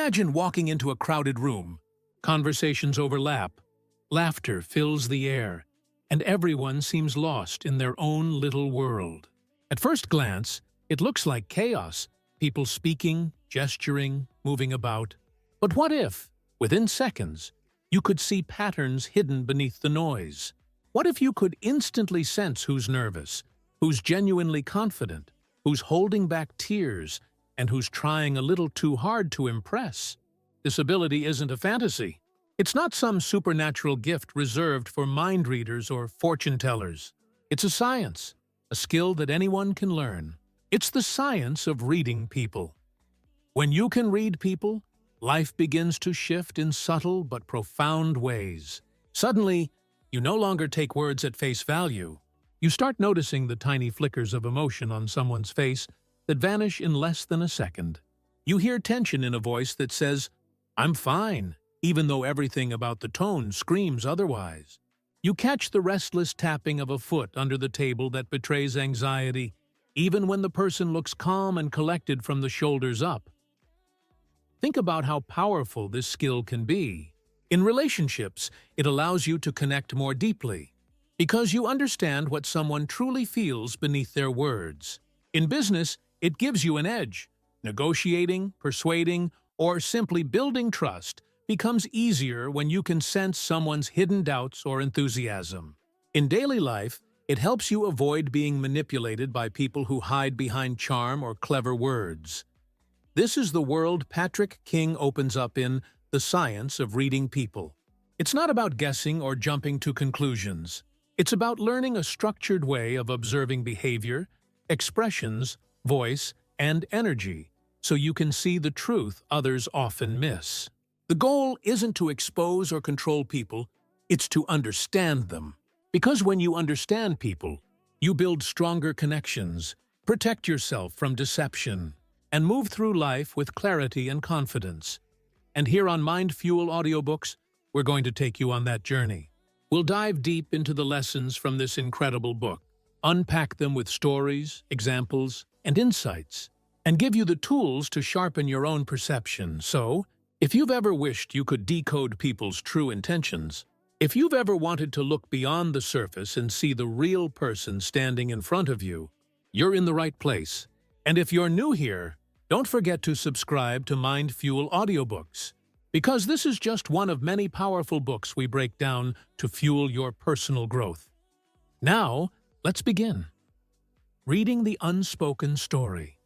Imagine walking into a crowded room. Conversations overlap, laughter fills the air, and everyone seems lost in their own little world. At first glance, it looks like chaos, people speaking, gesturing, moving about. But what if, within seconds, you could see patterns hidden beneath the noise? What if you could instantly sense who's nervous, who's genuinely confident, who's holding back tears, and who's trying a little too hard to impress? This ability isn't a fantasy. It's not some supernatural gift reserved for mind readers or fortune tellers. It's a science, a skill that anyone can learn. It's the science of reading people. When you can read people, life begins to shift in subtle but profound ways. Suddenly, you no longer take words at face value. You start noticing the tiny flickers of emotion on someone's face that vanish in less than a second. You hear tension in a voice that says, "I'm fine," even though everything about the tone screams otherwise. You catch the restless tapping of a foot under the table that betrays anxiety, even when the person looks calm and collected from the shoulders up. Think about how powerful this skill can be. In relationships, it allows you to connect more deeply, because you understand what someone truly feels beneath their words. In business, it gives you an edge. Negotiating, persuading, or simply building trust becomes easier when you can sense someone's hidden doubts or enthusiasm. In daily life, it helps you avoid being manipulated by people who hide behind charm or clever words. This is the world Patrick King opens up in The Science of Reading People. It's not about guessing or jumping to conclusions. It's about learning a structured way of observing behavior, expressions, voice, and energy, so you can see the truth others often miss. The goal isn't to expose or control people, it's to understand them. Because when you understand people, you build stronger connections, protect yourself from deception, and move through life with clarity and confidence. And here on MindFuel Audiobooks, we're going to take you on that journey. We'll dive deep into the lessons from this incredible book, unpack them with stories, examples, and insights, and give you the tools to sharpen your own perception. So, if you've ever wished you could decode people's true intentions, if you've ever wanted to look beyond the surface and see the real person standing in front of you, you're in the right place. And if you're new here, don't forget to subscribe to MindFuel Audiobooks, because this is just one of many powerful books we break down to fuel your personal growth. Now, let's begin. Reading the unspoken story.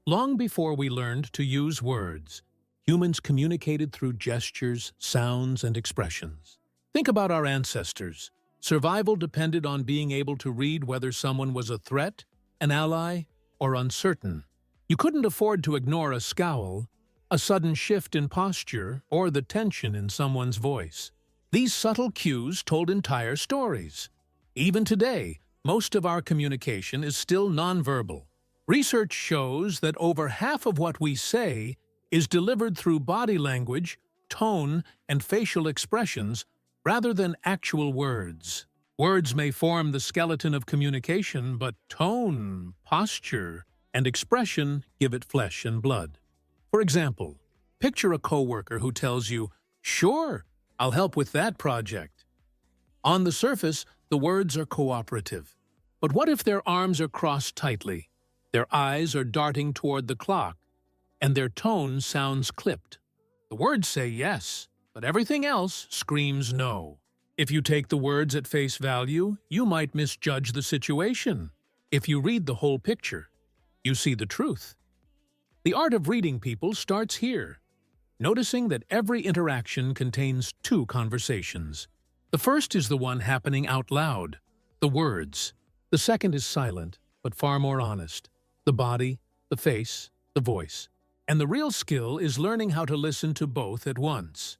Long before we learned to use words, humans communicated through gestures, sounds, and expressions. Think about our ancestors. Survival depended on being able to read whether someone was a threat, an ally, or uncertain. You couldn't afford to ignore a scowl, a sudden shift in posture, or the tension in someone's voice. These subtle cues told entire stories. Even today, most of our communication is still nonverbal. Research shows that over half of what we say is delivered through body language, tone, and facial expressions rather than actual words. Words may form the skeleton of communication, but tone, posture, and expression give it flesh and blood. For example, picture a coworker who tells you, "Sure, I'll help with that project." On the surface, the words are cooperative. But what if their arms are crossed tightly, their eyes are darting toward the clock, and their tone sounds clipped? The words say yes, but everything else screams no. If you take the words at face value, you might misjudge the situation. If you read the whole picture, you see the truth. The art of reading people starts here, noticing that every interaction contains two conversations. The first is the one happening out loud, the words. The second is silent, but far more honest, the body, the face, the voice. And the real skill is learning how to listen to both at once.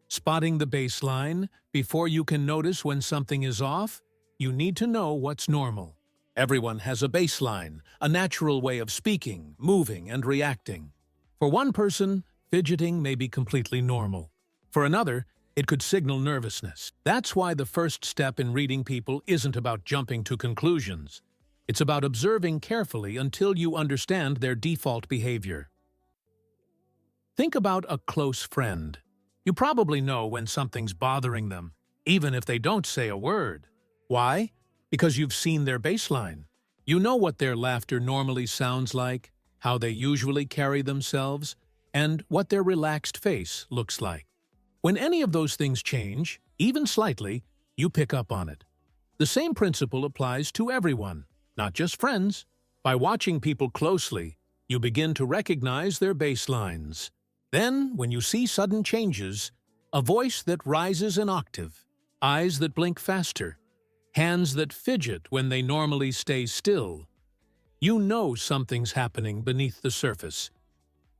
Spotting the baseline, before you can notice when something is off, you need to know what's normal. Everyone has a baseline, a natural way of speaking, moving, and reacting. For one person, fidgeting may be completely normal. For another, it could signal nervousness. That's why the first step in reading people isn't about jumping to conclusions. It's about observing carefully until you understand their default behavior. Think about a close friend. You probably know when something's bothering them, even if they don't say a word. Why? Because you've seen their baseline. You know what their laughter normally sounds like, how they usually carry themselves, and what their relaxed face looks like. When any of those things change, even slightly, you pick up on it. The same principle applies to everyone, not just friends. By watching people closely, you begin to recognize their baselines. Then, when you see sudden changes, a voice that rises an octave, eyes that blink faster, hands that fidget when they normally stay still, you know something's happening beneath the surface.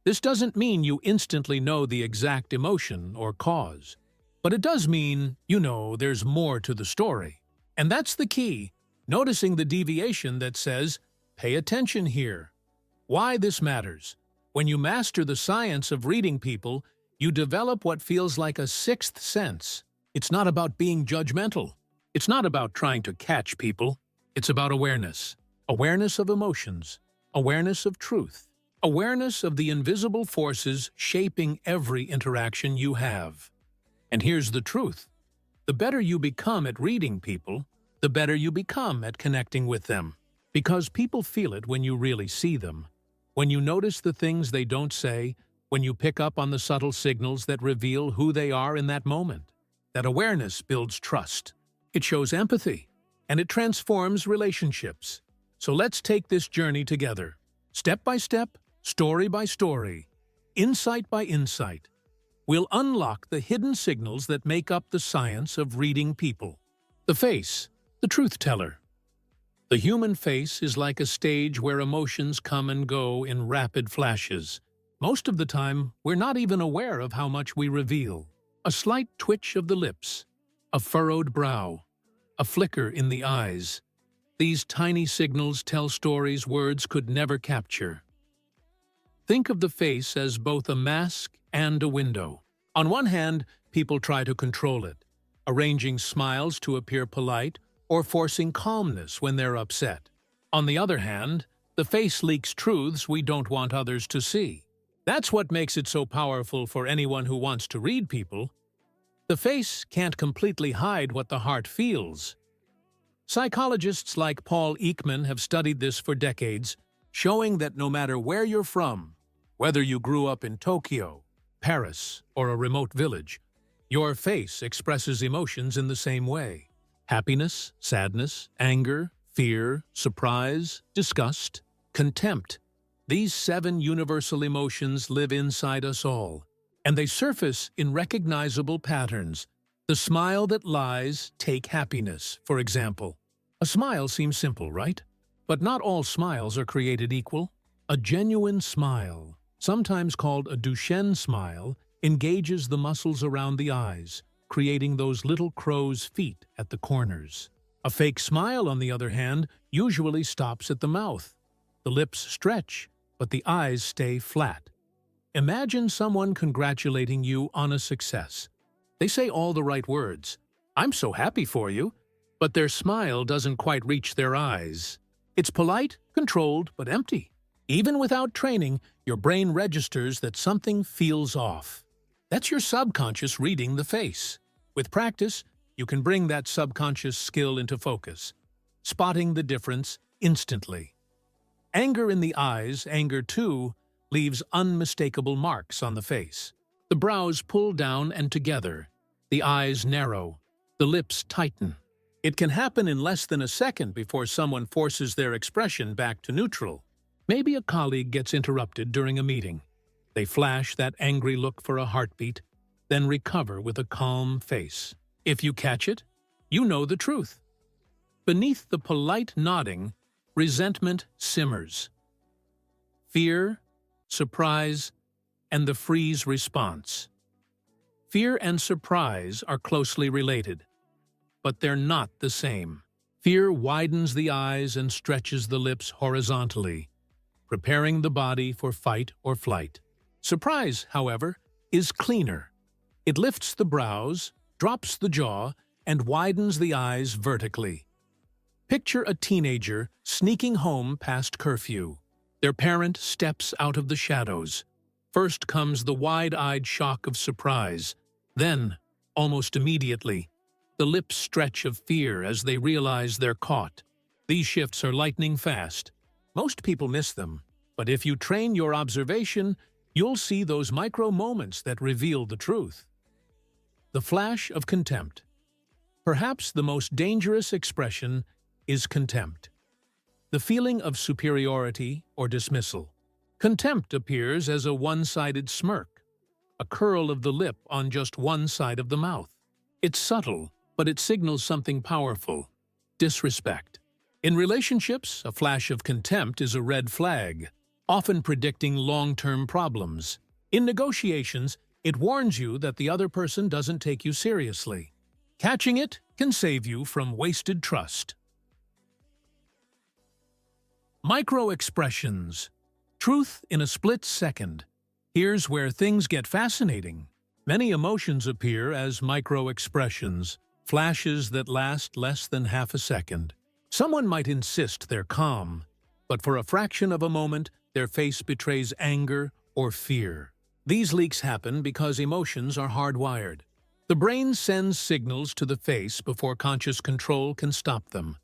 This doesn't mean you instantly know the exact emotion or cause, but it does mean you know there's more to the story. And that's the key, noticing the deviation that says, "Pay attention here." Why this matters. When you master the science of reading people, you develop what feels like a sixth sense. It's not about being judgmental. It's not about trying to catch people. It's about awareness. Awareness of emotions. Awareness of truth. Awareness of the invisible forces shaping every interaction you have. And here's the truth. The better you become at reading people, the better you become at connecting with them. Because people feel it when you really see them. When you notice the things they don't say, when you pick up on the subtle signals that reveal who they are in that moment. That awareness builds trust. It shows empathy, and it transforms relationships. So let's take this journey together, step by step, story by story, insight by insight. We'll unlock the hidden signals that make up the science of reading people. The face, the truth teller. The human face is like a stage where emotions come and go in rapid flashes. Most of the time, we're not even aware of how much we reveal. A slight twitch of the lips, a furrowed brow, a flicker in the eyes. These tiny signals tell stories words could never capture. Think of the face as both a mask and a window. On one hand, people try to control it, arranging smiles to appear polite or forcing calmness when they're upset. On the other hand, the face leaks truths we don't want others to see. That's what makes it so powerful for anyone who wants to read people. The face can't completely hide what the heart feels. Psychologists like Paul Ekman have studied this for decades, showing that no matter where you're from, whether you grew up in Tokyo, Paris, or a remote village, your face expresses emotions in the same way. Happiness, sadness, anger, fear, surprise, disgust, contempt. These 7 universal emotions live inside us all, and they surface in recognizable patterns. The smile that lies, take happiness, for example. A smile seems simple, right? But not all smiles are created equal. A genuine smile, sometimes called a Duchenne smile, engages the muscles around the eyes, creating those little crow's feet at the corners. A fake smile, on the other hand, usually stops at the mouth. The lips stretch, but the eyes stay flat. Imagine someone congratulating you on a success. They say all the right words, "I'm so happy for you," but their smile doesn't quite reach their eyes. It's polite, controlled, but empty. Even without training, your brain registers that something feels off. That's your subconscious reading the face. With practice, you can bring that subconscious skill into focus, spotting the difference instantly. Anger in the eyes, anger too, leaves unmistakable marks on the face. The brows pull down and together, the eyes narrow, the lips tighten. It can happen in less than a second before someone forces their expression back to neutral. Maybe a colleague gets interrupted during a meeting. They flash that angry look for a heartbeat, then recover with a calm face. If you catch it, you know the truth. Beneath the polite nodding, resentment simmers. Fear, surprise, and the freeze response. Fear and surprise are closely related, but they're not the same. Fear widens the eyes and stretches the lips horizontally, preparing the body for fight or flight. Surprise, however, is cleaner. It lifts the brows, drops the jaw, and widens the eyes vertically. Picture a teenager sneaking home past curfew. Their parent steps out of the shadows. First comes the wide-eyed shock of surprise. Then, almost immediately, the lips stretch of fear as they realize they're caught. These shifts are lightning fast. Most people miss them, but if you train your observation, you'll see those micro moments that reveal the truth. The flash of contempt. Perhaps the most dangerous expression is contempt. The feeling of superiority or dismissal. Contempt appears as a one-sided smirk, a curl of the lip on just one side of the mouth. It's subtle, but it signals something powerful: disrespect. In relationships, a flash of contempt is a red flag, often predicting long-term problems. In negotiations, it warns you that the other person doesn't take you seriously. Catching it can save you from wasted trust. Microexpressions. Truth in a split second. Here's where things get fascinating. Many emotions appear as microexpressions, flashes that last less than half a second. Someone might insist they're calm, but for a fraction of a moment, their face betrays anger or fear. These leaks happen because emotions are hardwired. The brain sends signals to the face before conscious control can stop them.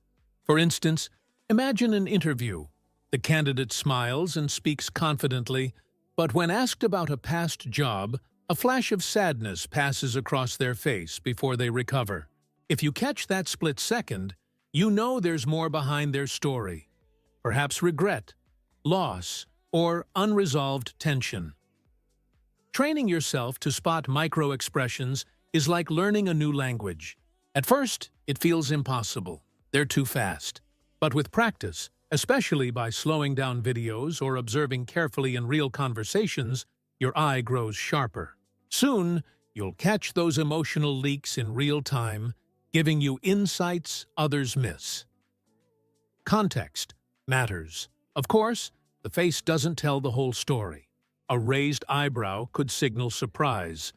For instance, imagine an interview. The candidate smiles and speaks confidently, but when asked about a past job, a flash of sadness passes across their face before they recover. If you catch that split second, you know there's more behind their story. Perhaps regret, loss, or unresolved tension. Training yourself to spot microexpressions is like learning a new language. At first, it feels impossible. They're too fast. But with practice, especially by slowing down videos or observing carefully in real conversations, your eye grows sharper. Soon, you'll catch those emotional leaks in real time, giving you insights others miss. Context matters. Of course, the face doesn't tell the whole story. A raised eyebrow could signal surprise,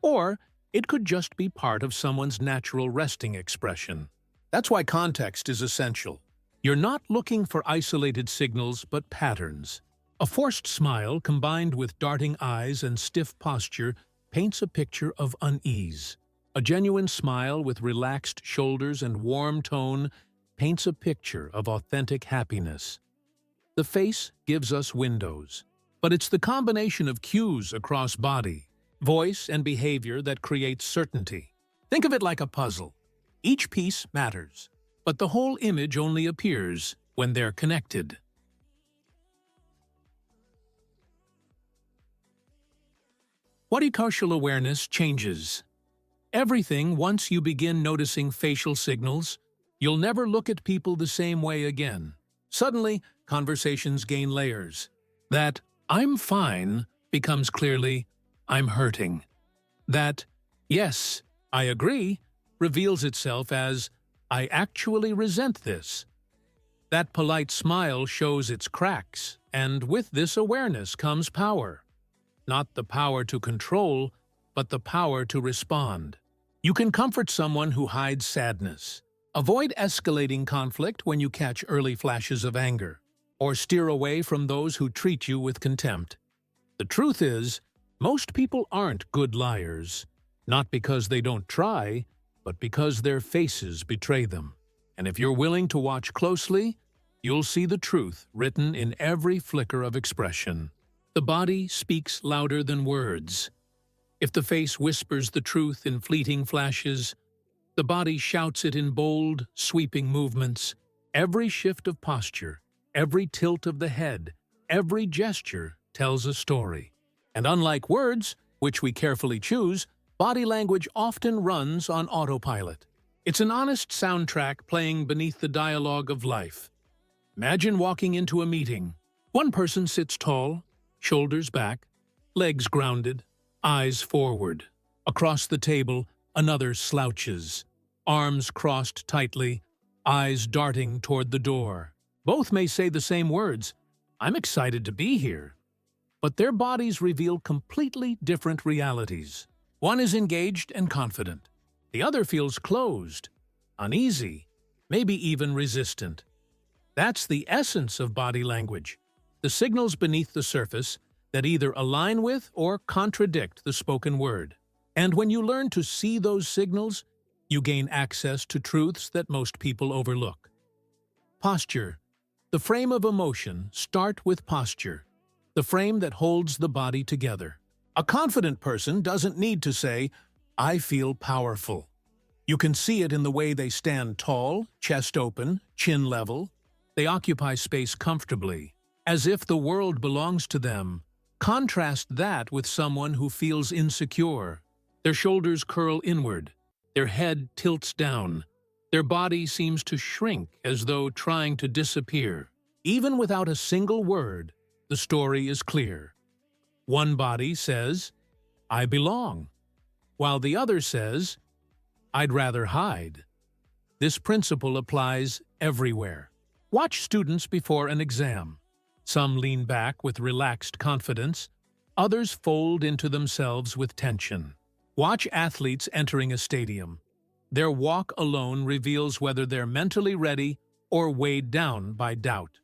or it could just be part of someone's natural resting expression. That's why context is essential. You're not looking for isolated signals, but patterns. A forced smile combined with darting eyes and stiff posture paints a picture of unease. A genuine smile with relaxed shoulders and warm tone paints a picture of authentic happiness. The face gives us windows, but it's the combination of cues across body, voice, and behavior that creates certainty. Think of it like a puzzle. Each piece matters, but the whole image only appears when they're connected. Bodycultural awareness changes everything once you begin noticing facial signals. You'll never look at people the same way again. Suddenly, conversations gain layers. That "I'm fine" becomes clearly "I'm hurting." That "yes, I agree" reveals itself as "I actually resent this." That polite smile shows its cracks, and with this awareness comes power. Not the power to control, but the power to respond. You can comfort someone who hides sadness. Avoid escalating conflict when you catch early flashes of anger, or steer away from those who treat you with contempt. The truth is, most people aren't good liars, not because they don't try, but because their faces betray them. And if you're willing to watch closely, you'll see the truth written in every flicker of expression. The body speaks louder than words. If the face whispers the truth in fleeting flashes, the body shouts it in bold, sweeping movements. Every shift of posture, every tilt of the head, every gesture tells a story. And unlike words, which we carefully choose, body language often runs on autopilot. It's an honest soundtrack playing beneath the dialogue of life. Imagine walking into a meeting. One person sits tall, shoulders back, legs grounded, eyes forward. Across the table, another slouches, arms crossed tightly, eyes darting toward the door. Both may say the same words, "I'm excited to be here." But their bodies reveal completely different realities. One is engaged and confident. The other feels closed, uneasy, maybe even resistant. That's the essence of body language. The signals beneath the surface, that either align with or contradict the spoken word. And when you learn to see those signals, you gain access to truths that most people overlook. Posture. The frame of emotion. Start with posture, the frame that holds the body together. A confident person doesn't need to say, "I feel powerful." You can see it in the way they stand tall, chest open, chin level. They occupy space comfortably, as if the world belongs to them. Contrast that with someone who feels insecure. Their shoulders curl inward, their head tilts down, their body seems to shrink as though trying to disappear. Even without a single word, the story is clear. One body says, "I belong," while the other says, "I'd rather hide." This principle applies everywhere. Watch students before an exam. Some lean back with relaxed confidence, others fold into themselves with tension. Watch athletes entering a stadium. Their walk alone reveals whether they're mentally ready or weighed down by doubt.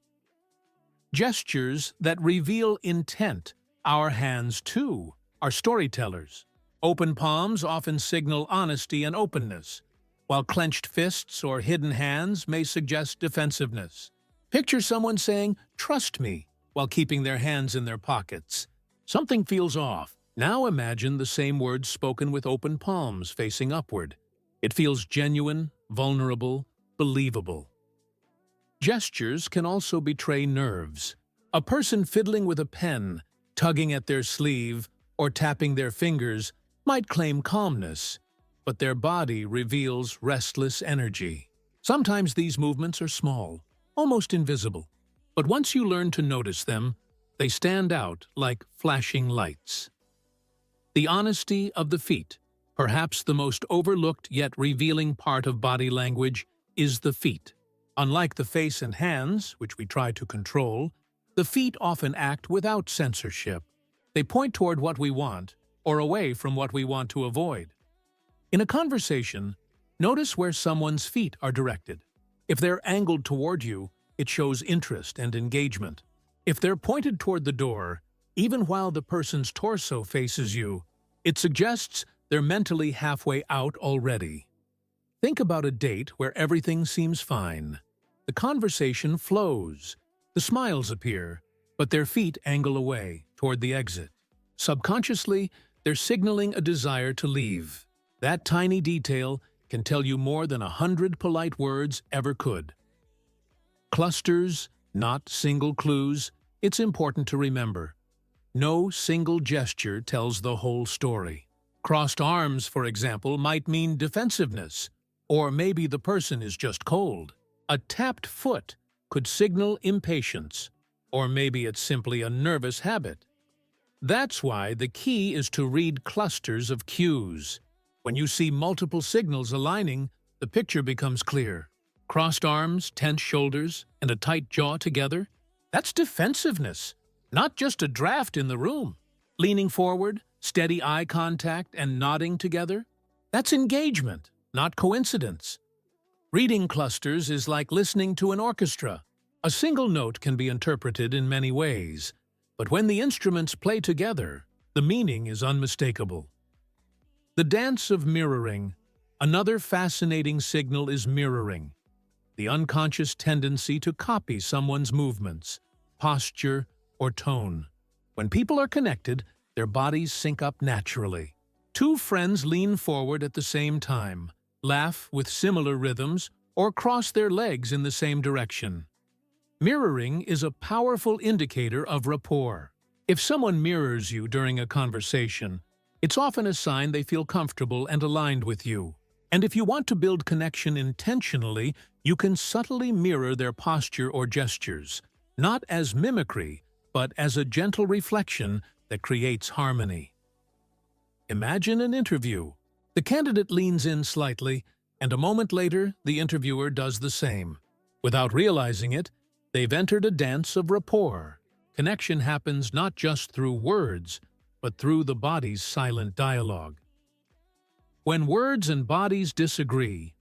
Gestures that reveal intent. Our hands, too, are storytellers. Open palms often signal honesty and openness, while clenched fists or hidden hands may suggest defensiveness. Picture someone saying, "Trust me," while keeping their hands in their pockets. Something feels off. Now imagine the same words spoken with open palms facing upward. It feels genuine, vulnerable, believable. Gestures can also betray nerves. A person fiddling with a pen, tugging at their sleeve, or tapping their fingers might claim calmness, but their body reveals restless energy. Sometimes these movements are small, almost invisible, but once you learn to notice them, they stand out like flashing lights. The honesty of the feet. Perhaps the most overlooked yet revealing part of body language is the feet. Unlike the face and hands, which we try to control, the feet often act without censorship. They point toward what we want, or away from what we want to avoid. In a conversation, notice where someone's feet are directed. If they're angled toward you, it shows interest and engagement. If they're pointed toward the door, even while the person's torso faces you, it suggests they're mentally halfway out already. Think about a date where everything seems fine. The conversation flows, the smiles appear, but their feet angle away toward the exit. Subconsciously, they're signaling a desire to leave. That tiny detail can tell you more than 100 polite words ever could. Clusters, not single clues. It's important to remember. No single gesture tells the whole story. Crossed arms, for example, might mean defensiveness, or maybe the person is just cold. A tapped foot could signal impatience, or maybe it's simply a nervous habit. That's why the key is to read clusters of cues. When you see multiple signals aligning, the picture becomes clear. Crossed arms, tense shoulders, and a tight jaw together? That's defensiveness, not just a draft in the room. Leaning forward, steady eye contact, and nodding together? That's engagement, not coincidence. Reading clusters is like listening to an orchestra. A single note can be interpreted in many ways, but when the instruments play together, the meaning is unmistakable. The dance of mirroring. Another fascinating signal is mirroring, the unconscious tendency to copy someone's movements, posture, or tone. When people are connected, their bodies sync up naturally. Two friends lean forward at the same time, laugh with similar rhythms, or cross their legs in the same direction. Mirroring is a powerful indicator of rapport. If someone mirrors you during a conversation, it's often a sign they feel comfortable and aligned with you. And if you want to build connection intentionally, you can subtly mirror their posture or gestures, not as mimicry, but as a gentle reflection that creates harmony. Imagine an interview. The candidate leans in slightly, and a moment later, the interviewer does the same. Without realizing it, they've entered a dance of rapport. Connection happens not just through words, but through the body's silent dialogue. When words and bodies disagree,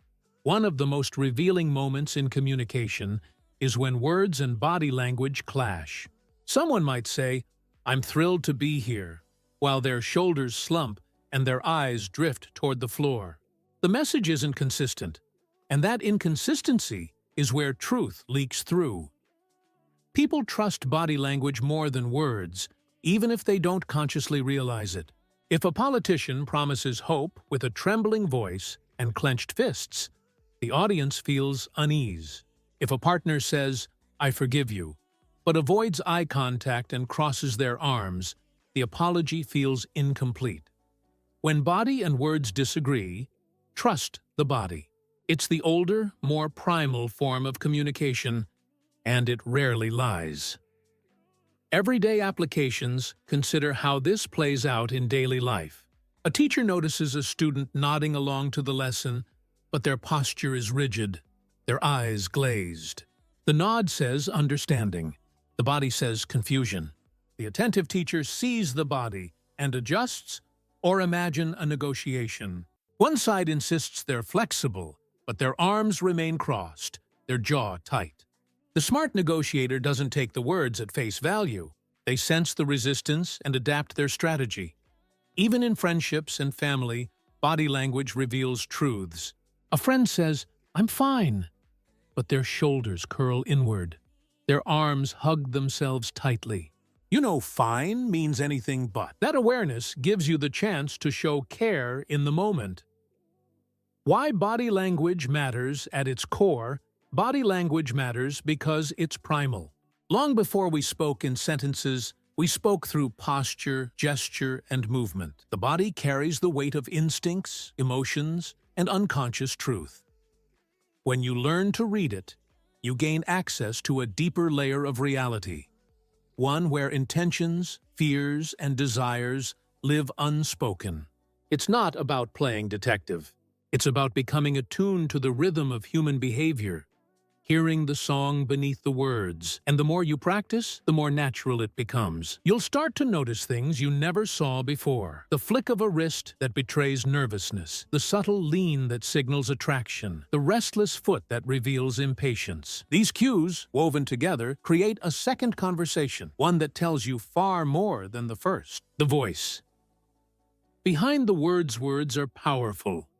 one of the most revealing moments in communication is when words and body language clash. Someone might say, "I'm thrilled to be here," while their shoulders slump and their eyes drift toward the floor. The message isn't consistent, and that inconsistency is where truth leaks through. People trust body language more than words, even if they don't consciously realize it. If a politician promises hope with a trembling voice and clenched fists, the audience feels unease. If a partner says, "I forgive you," but avoids eye contact and crosses their arms, the apology feels incomplete. When body and words disagree, trust the body. It's the older, more primal form of communication, and it rarely lies. Everyday applications consider how this plays out in daily life. A teacher notices a student nodding along to the lesson, but their posture is rigid, their eyes glazed. The nod says understanding. The body says confusion. The attentive teacher sees the body and adjusts, or imagine a negotiation. One side insists they're flexible, but their arms remain crossed, their jaw tight. The smart negotiator doesn't take the words at face value. They sense the resistance and adapt their strategy. Even in friendships and family, body language reveals truths. A friend says, "I'm fine," but their shoulders curl inward. Their arms hug themselves tightly. You know fine means anything but. That awareness gives you the chance to show care in the moment. Why body language matters at its core. Body language matters because it's primal. Long before we spoke in sentences, we spoke through posture, gesture, and movement. The body carries the weight of instincts, emotions, and unconscious truth. When you learn to read it, you gain access to a deeper layer of reality, one where intentions, fears, and desires live unspoken. It's not about playing detective. It's about becoming attuned to the rhythm of human behavior, hearing the song beneath the words. And the more you practice, the more natural it becomes. You'll start to notice things you never saw before. The flick of a wrist that betrays nervousness, the subtle lean that signals attraction, the restless foot that reveals impatience. These cues, woven together, create a second conversation, one that tells you far more than the first. The voice. Behind the words are powerful,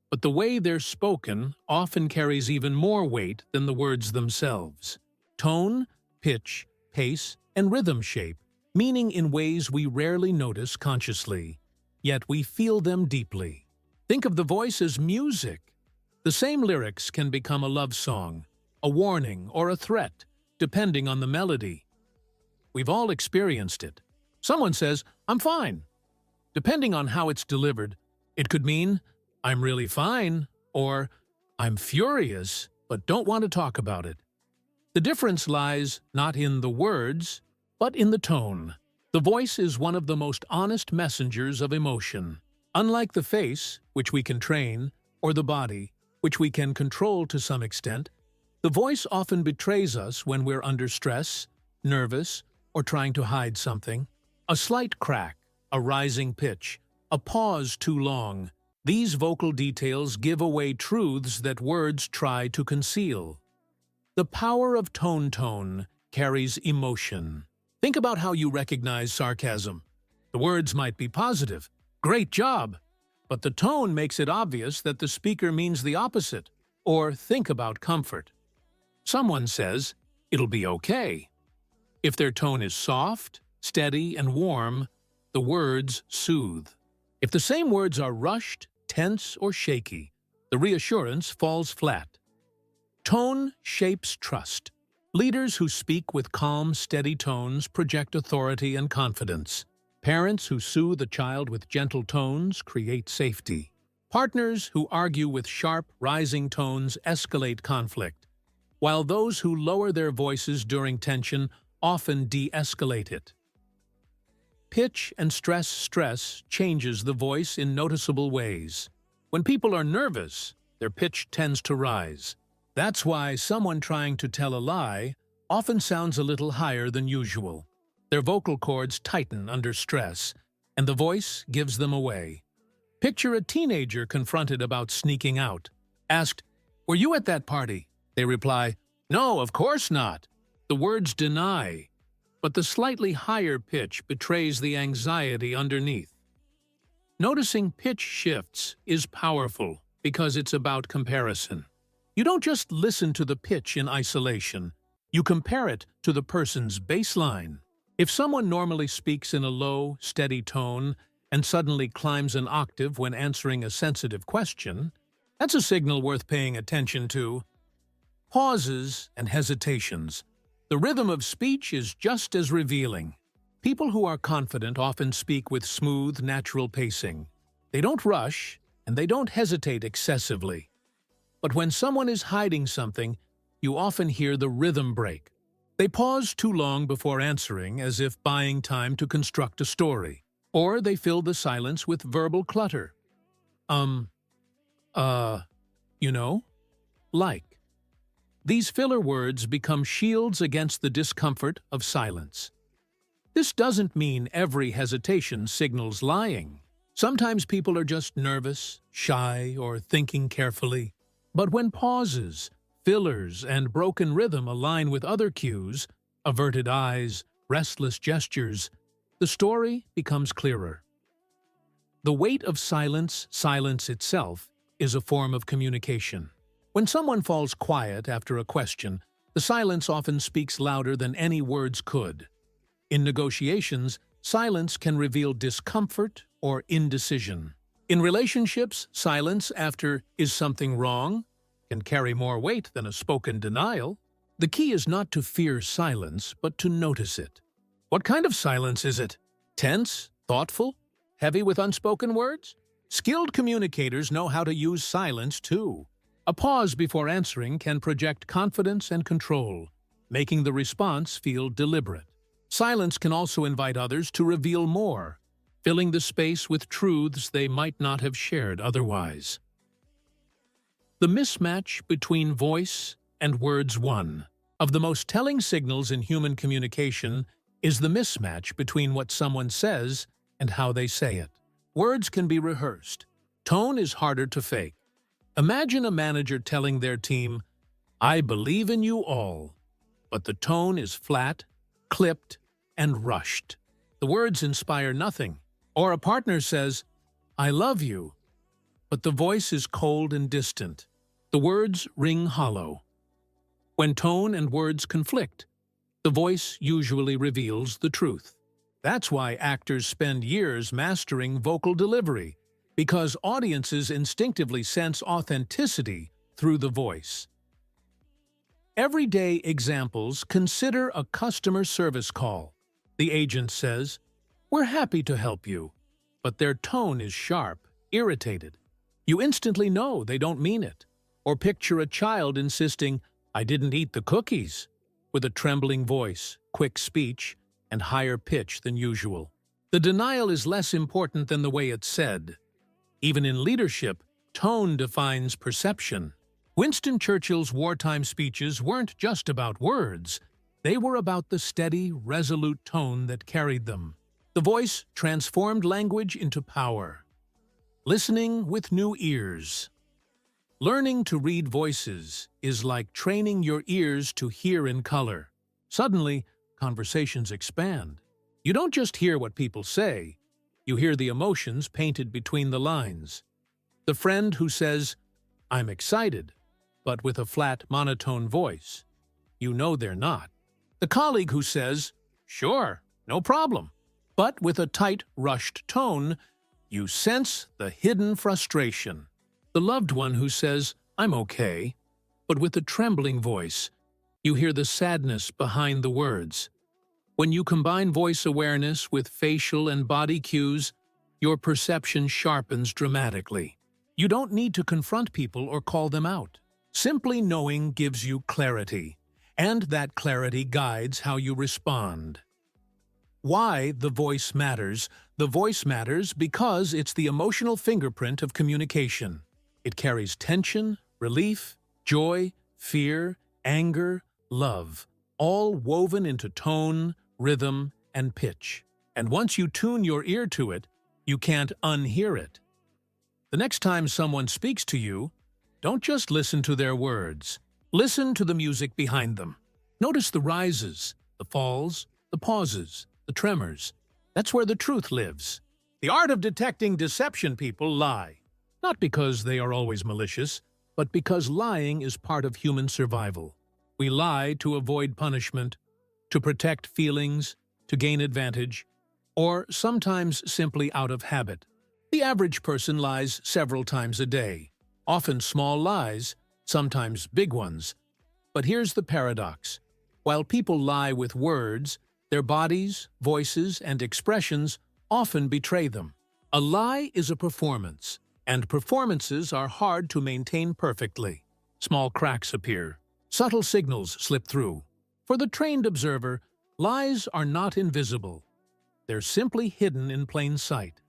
but the way they're spoken often carries even more weight than the words themselves. Tone, pitch, pace, and rhythm shape meaning in ways we rarely notice consciously, yet we feel them deeply. Think of the voice as music. The same lyrics can become a love song, a warning, or a threat, depending on the melody. We've all experienced it. Someone says, "I'm fine." Depending on how it's delivered, it could mean, "I'm really fine," or "I'm furious, but don't want to talk about it." The difference lies not in the words, but in the tone. The voice is one of the most honest messengers of emotion. Unlike the face, which we can train, or the body, which we can control to some extent, the voice often betrays us when we're under stress, nervous, or trying to hide something. A slight crack, a rising pitch, a pause too long. These vocal details give away truths that words try to conceal. The power of tone carries emotion. Think about how you recognize sarcasm. The words might be positive, "Great job," but the tone makes it obvious that the speaker means the opposite. Or think about comfort. Someone says, "It'll be okay." If their tone is soft, steady, and warm, the words soothe. If the same words are rushed, tense, or shaky, the reassurance falls flat. Tone shapes trust. Leaders who speak with calm, steady tones project authority and confidence. Parents who soothe a child with gentle tones create safety. Partners who argue with sharp, rising tones escalate conflict, while those who lower their voices during tension often de-escalate it. Pitch and stress changes the voice in noticeable ways. When people are nervous, their pitch tends to rise. That's why someone trying to tell a lie often sounds a little higher than usual. Their vocal cords tighten under stress, and the voice gives them away. Picture a teenager confronted about sneaking out. Asked, "Were you at that party?" They reply, "No, of course not." The words deny, but the slightly higher pitch betrays the anxiety underneath. Noticing pitch shifts is powerful because it's about comparison. You don't just listen to the pitch in isolation, you compare it to the person's baseline. If someone normally speaks in a low, steady tone and suddenly climbs an octave when answering a sensitive question, that's a signal worth paying attention to. Pauses and hesitations. The rhythm of speech is just as revealing. People who are confident often speak with smooth, natural pacing. They don't rush, and they don't hesitate excessively. But when someone is hiding something, you often hear the rhythm break. They pause too long before answering, as if buying time to construct a story. Or they fill the silence with verbal clutter. Like. These filler words become shields against the discomfort of silence. This doesn't mean every hesitation signals lying. Sometimes people are just nervous, shy, or thinking carefully. But when pauses, fillers, and broken rhythm align with other cues, averted eyes, restless gestures, the story becomes clearer. The weight of silence itself, is a form of communication. When someone falls quiet after a question, the silence often speaks louder than any words could. In negotiations, silence can reveal discomfort or indecision. In relationships, silence after "is something wrong?" can carry more weight than a spoken denial. The key is not to fear silence, but to notice it. What kind of silence is it? Tense? Thoughtful? Heavy with unspoken words? Skilled communicators know how to use silence, too. A pause before answering can project confidence and control, making the response feel deliberate. Silence can also invite others to reveal more, filling the space with truths they might not have shared otherwise. The mismatch between voice and words. One of the most telling signals in human communication is the mismatch between what someone says and how they say it. Words can be rehearsed. Tone is harder to fake. Imagine a manager telling their team, "I believe in you all," but the tone is flat, clipped, and rushed. The words inspire nothing. Or a partner says, "I love you," but the voice is cold and distant. The words ring hollow. When tone and words conflict, the voice usually reveals the truth. That's why actors spend years mastering vocal delivery, because audiences instinctively sense authenticity through the voice. Everyday examples: consider a customer service call. The agent says, "We're happy to help you," but their tone is sharp, irritated. You instantly know they don't mean it. Or picture a child insisting, "I didn't eat the cookies," with a trembling voice, quick speech, and higher pitch than usual. The denial is less important than the way it's said. Even in leadership, tone defines perception. Winston Churchill's wartime speeches weren't just about words. They were about the steady, resolute tone that carried them. The voice transformed language into power. Listening with new ears. Learning to read voices is like training your ears to hear in color. Suddenly, conversations expand. You don't just hear what people say, you hear the emotions painted between the lines. The friend who says, "I'm excited," but with a flat, monotone voice. You know they're not. The colleague who says, "Sure, no problem," but with a tight, rushed tone. You sense the hidden frustration. The loved one who says, "I'm okay," but with a trembling voice. You hear the sadness behind the words. When you combine voice awareness with facial and body cues, your perception sharpens dramatically. You don't need to confront people or call them out. Simply knowing gives you clarity, and that clarity guides how you respond. Why the voice matters? The voice matters because it's the emotional fingerprint of communication. It carries tension, relief, joy, fear, anger, love, all woven into tone, rhythm, and pitch. And once you tune your ear to it, you can't unhear it. The next time someone speaks to you, don't just listen to their words. Listen to the music behind them. Notice the rises, the falls, the pauses, the tremors. That's where the truth lives. The art of detecting deception. People lie, not because they are always malicious, but because lying is part of human survival. We lie to avoid punishment, to protect feelings, to gain advantage, or sometimes simply out of habit. The average person lies several times a day, often small lies, sometimes big ones. But here's the paradox. While people lie with words, their bodies, voices, and expressions often betray them. A lie is a performance, and performances are hard to maintain perfectly. Small cracks appear. Subtle signals slip through. For the trained observer, lies are not invisible. They're simply hidden in plain sight.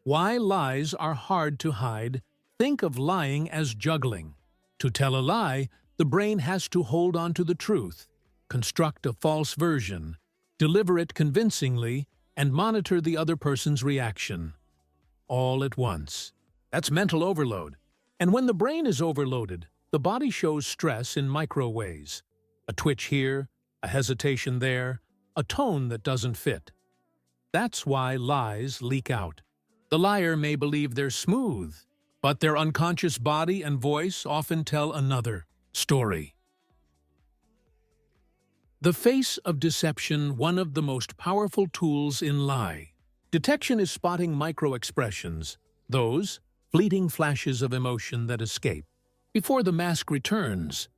Why lies are hard to hide? Think of lying as juggling. To tell a lie, the brain has to hold on to the truth, construct a false version, deliver it convincingly, and monitor the other person's reaction. All at once. That's mental overload. And when the brain is overloaded, the body shows stress in micro ways. A twitch here, a hesitation there, a tone that doesn't fit. That's why lies leak out. The liar may believe they're smooth, but their unconscious body and voice often tell another story. The face of deception, one of the most powerful tools in lie. Detection is spotting microexpressions, those fleeting flashes of emotion that escape. Before the mask returns,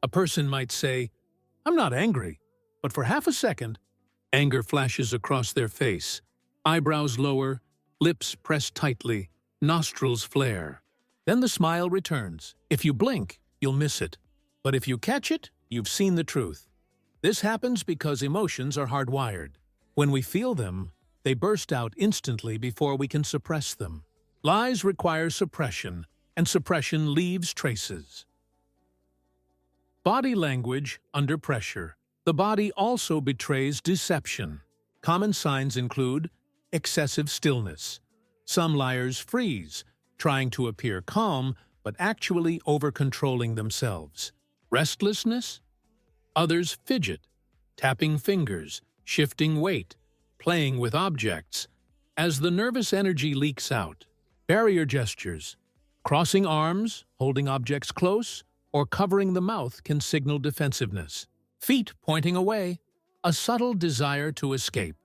a person might say, "I'm not angry," but for half a second, anger flashes across their face. Eyebrows lower, lips pressed tightly, nostrils flare. Then the smile returns. If you blink, you'll miss it. But if you catch it, you've seen the truth. This happens because emotions are hardwired. When we feel them, they burst out instantly before we can suppress them. Lies require suppression, and suppression leaves traces. Body language under pressure. The body also betrays deception. Common signs include excessive stillness. Some liars freeze, trying to appear calm, but actually over-controlling themselves. Restlessness. Others fidget, tapping fingers, shifting weight, playing with objects. As the nervous energy leaks out, barrier gestures, crossing arms, holding objects close, or covering the mouth can signal defensiveness. Feet pointing away, a subtle desire to escape.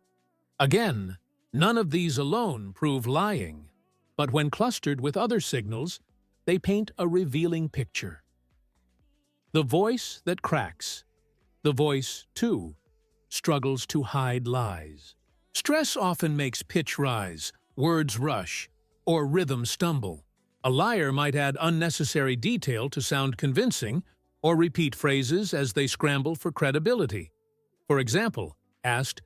Again, none of these alone prove lying, but when clustered with other signals, they paint a revealing picture. The voice that cracks. The voice, too, struggles to hide lies. Stress often makes pitch rise, words rush, or rhythm stumble. A liar might add unnecessary detail to sound convincing, or repeat phrases as they scramble for credibility. For example, asked,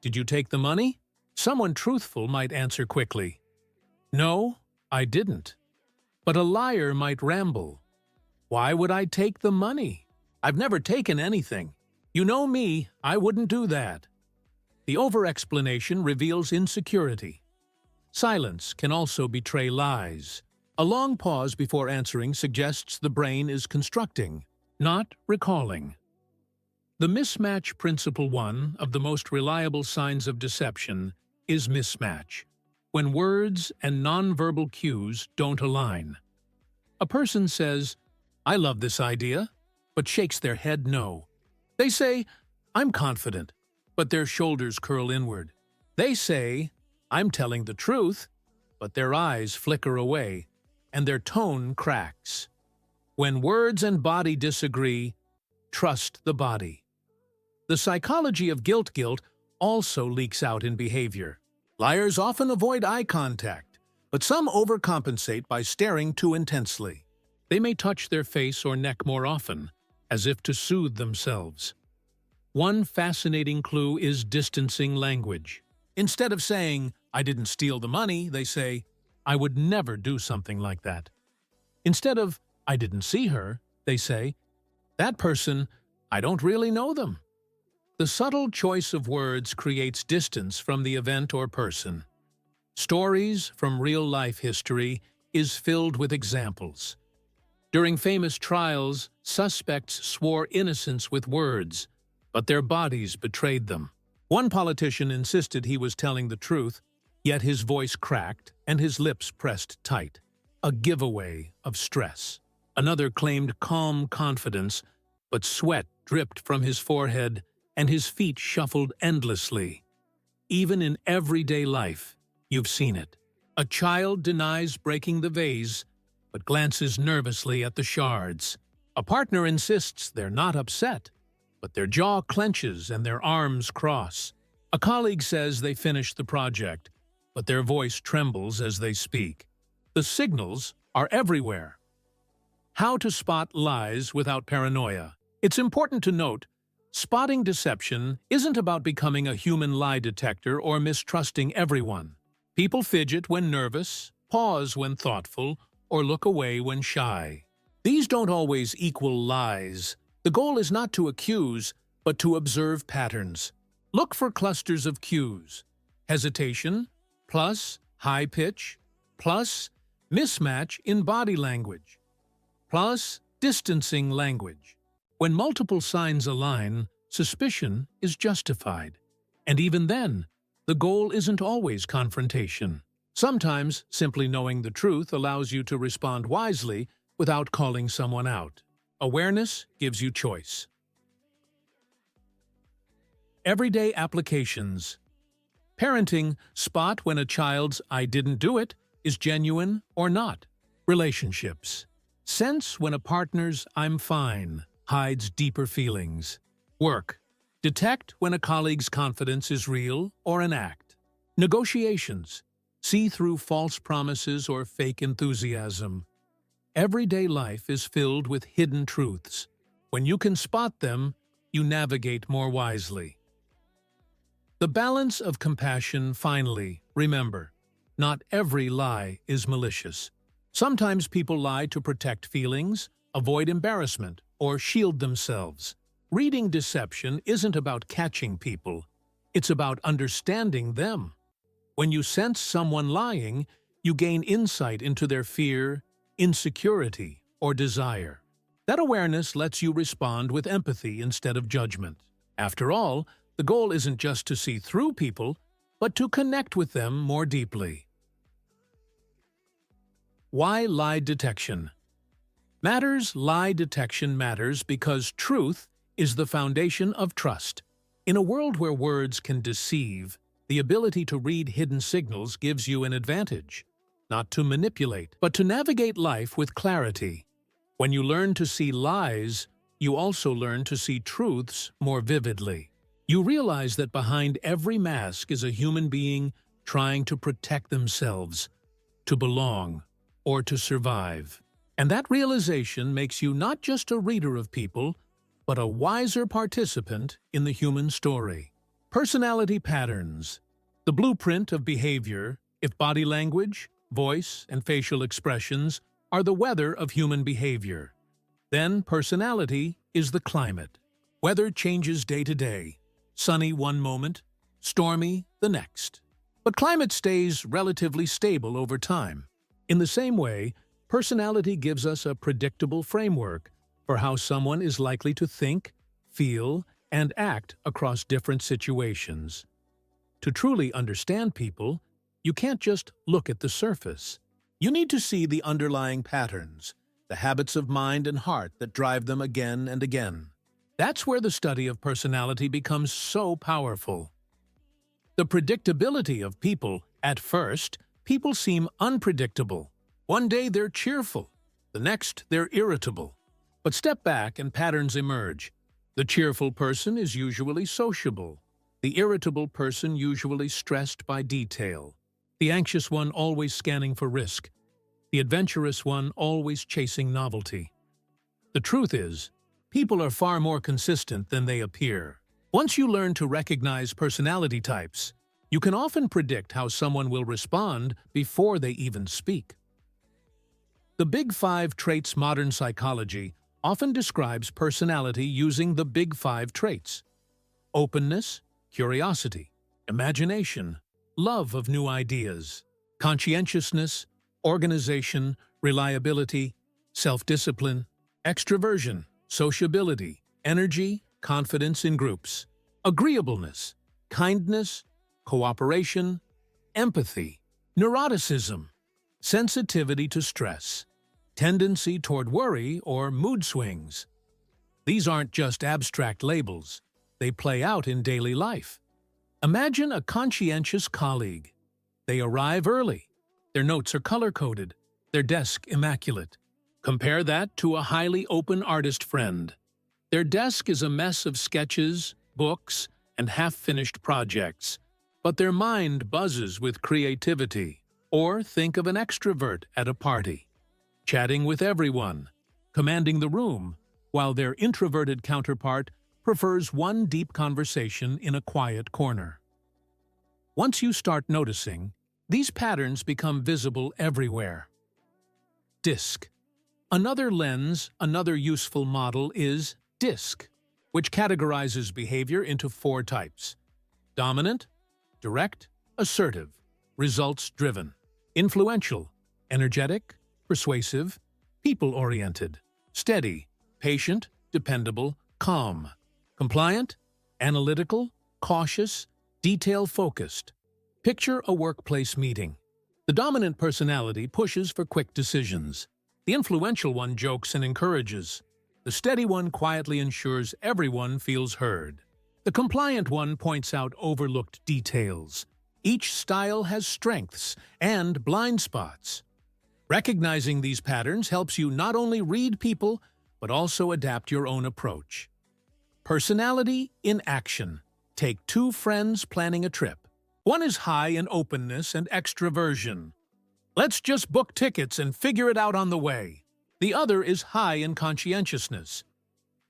"Did you take the money?" Someone truthful might answer quickly, "No, I didn't." But a liar might ramble, "Why would I take the money? I've never taken anything. You know me, I wouldn't do that." The over-explanation reveals insecurity. Silence can also betray lies. A long pause before answering suggests the brain is constructing, not recalling. The mismatch principle, one of the most reliable signs of deception, is mismatch, when words and nonverbal cues don't align. A person says, "I love this idea," but shakes their head no. They say, "I'm confident," but their shoulders curl inward. They say, "I'm telling the truth," but their eyes flicker away, and their tone cracks. When words and body disagree, trust the body. The psychology of guilt also leaks out in behavior. Liars often avoid eye contact, but some overcompensate by staring too intensely. They may touch their face or neck more often, as if to soothe themselves. One fascinating clue is distancing language. Instead of saying, "I didn't steal the money," they say, "I would never do something like that." Instead of, "I didn't see her," they say, "That person, I don't really know them." The subtle choice of words creates distance from the event or person. Stories from real-life history is filled with examples. During famous trials, suspects swore innocence with words, but their bodies betrayed them. One politician insisted he was telling the truth, yet his voice cracked and his lips pressed tight, a giveaway of stress. Another claimed calm confidence, but sweat dripped from his forehead and his feet shuffled endlessly. Even in everyday life, you've seen it. A child denies breaking the vase, but glances nervously at the shards. A partner insists they're not upset, but their jaw clenches and their arms cross. A colleague says they finished the project, but their voice trembles as they speak. The signals are everywhere. How to spot lies without paranoia. It's important to note, spotting deception isn't about becoming a human lie detector or mistrusting everyone. People fidget when nervous, pause when thoughtful, or look away when shy. These don't always equal lies. The goal is not to accuse, but to observe patterns. Look for clusters of cues. Hesitation, plus high pitch, plus mismatch in body language, plus distancing language. When multiple signs align, suspicion is justified. And even then, the goal isn't always confrontation. Sometimes, simply knowing the truth allows you to respond wisely without calling someone out. Awareness gives you choice. Everyday applications. Parenting, spot when a child's "I didn't do it" is genuine or not. Relationships. Sense when a partner's "I'm fine" hides deeper feelings. Work. Detect when a colleague's confidence is real or an act. Negotiations. See through false promises or fake enthusiasm. Everyday life is filled with hidden truths. When you can spot them, you navigate more wisely. The balance of compassion. Finally, remember, not every lie is malicious. Sometimes people lie to protect feelings, avoid embarrassment, or shield themselves. Reading deception isn't about catching people. It's about understanding them. When you sense someone lying, you gain insight into their fear, insecurity, or desire. That awareness lets you respond with empathy instead of judgment. After all, the goal isn't just to see through people, but to connect with them more deeply. Why lie detection matters? Lie detection matters because truth is the foundation of trust. In a world where words can deceive, the ability to read hidden signals gives you an advantage. Not to manipulate, but to navigate life with clarity. When you learn to see lies, you also learn to see truths more vividly. You realize that behind every mask is a human being trying to protect themselves, to belong, or to survive. And that realization makes you not just a reader of people, but a wiser participant in the human story. Personality patterns. The blueprint of behavior, if body language, voice, and facial expressions are the weather of human behavior. Then personality is the climate. Weather changes day to day. Sunny one moment, stormy the next. But climate stays relatively stable over time. In the same way, personality gives us a predictable framework for how someone is likely to think, feel, and act across different situations. To truly understand people, you can't just look at the surface. You need to see the underlying patterns, the habits of mind and heart that drive them again and again. That's where the study of personality becomes so powerful. The predictability of people. At first, people seem unpredictable. One day they're cheerful, the next they're irritable. But step back and patterns emerge. The cheerful person is usually sociable. The irritable person usually stressed by detail. The anxious one always scanning for risk. The adventurous one always chasing novelty. The truth is, people are far more consistent than they appear. Once you learn to recognize personality types, you can often predict how someone will respond before they even speak. The Big Five traits. Modern psychology often describes personality using the Big Five traits: openness, curiosity, imagination, love of new ideas, conscientiousness, organization, reliability, self-discipline, extroversion, sociability, energy, confidence in groups, agreeableness, kindness, cooperation, empathy, neuroticism, sensitivity to stress, tendency toward worry or mood swings. These aren't just abstract labels. They play out in daily life. Imagine a conscientious colleague. They arrive early. Their notes are color-coded, their desk immaculate. Compare that to a highly open artist friend. Their desk is a mess of sketches, books, and half-finished projects, but their mind buzzes with creativity. Or think of an extrovert at a party, chatting with everyone, commanding the room, while their introverted counterpart prefers one deep conversation in a quiet corner. Once you start noticing, these patterns become visible everywhere. DISC. Another lens, another useful model is DISC, which categorizes behavior into 4 types: dominant, direct, assertive, results-driven, influential, energetic, persuasive, people-oriented, steady, patient, dependable, calm, compliant, analytical, cautious, detail-focused. Picture a workplace meeting. The dominant personality pushes for quick decisions. The influential one jokes and encourages. The steady one quietly ensures everyone feels heard. The compliant one points out overlooked details. Each style has strengths and blind spots. Recognizing these patterns helps you not only read people, but also adapt your own approach. Personality in action. Take 2 friends planning a trip. One is high in openness and extroversion. Let's just book tickets and figure it out on the way. The other is high in conscientiousness.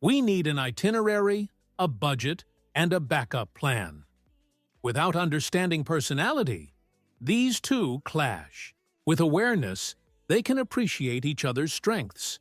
We need an itinerary, a budget, and a backup plan. Without understanding personality, these 2 clash. With awareness, they can appreciate each other's strengths.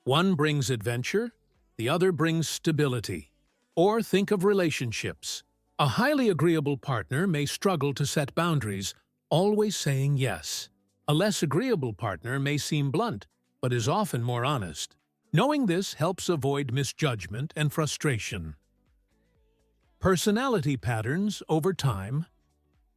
One brings adventure, the other brings stability. Or think of relationships. A highly agreeable partner may struggle to set boundaries, always saying yes. A less agreeable partner may seem blunt, but is often more honest. Knowing this helps avoid misjudgment and frustration. Personality patterns over time.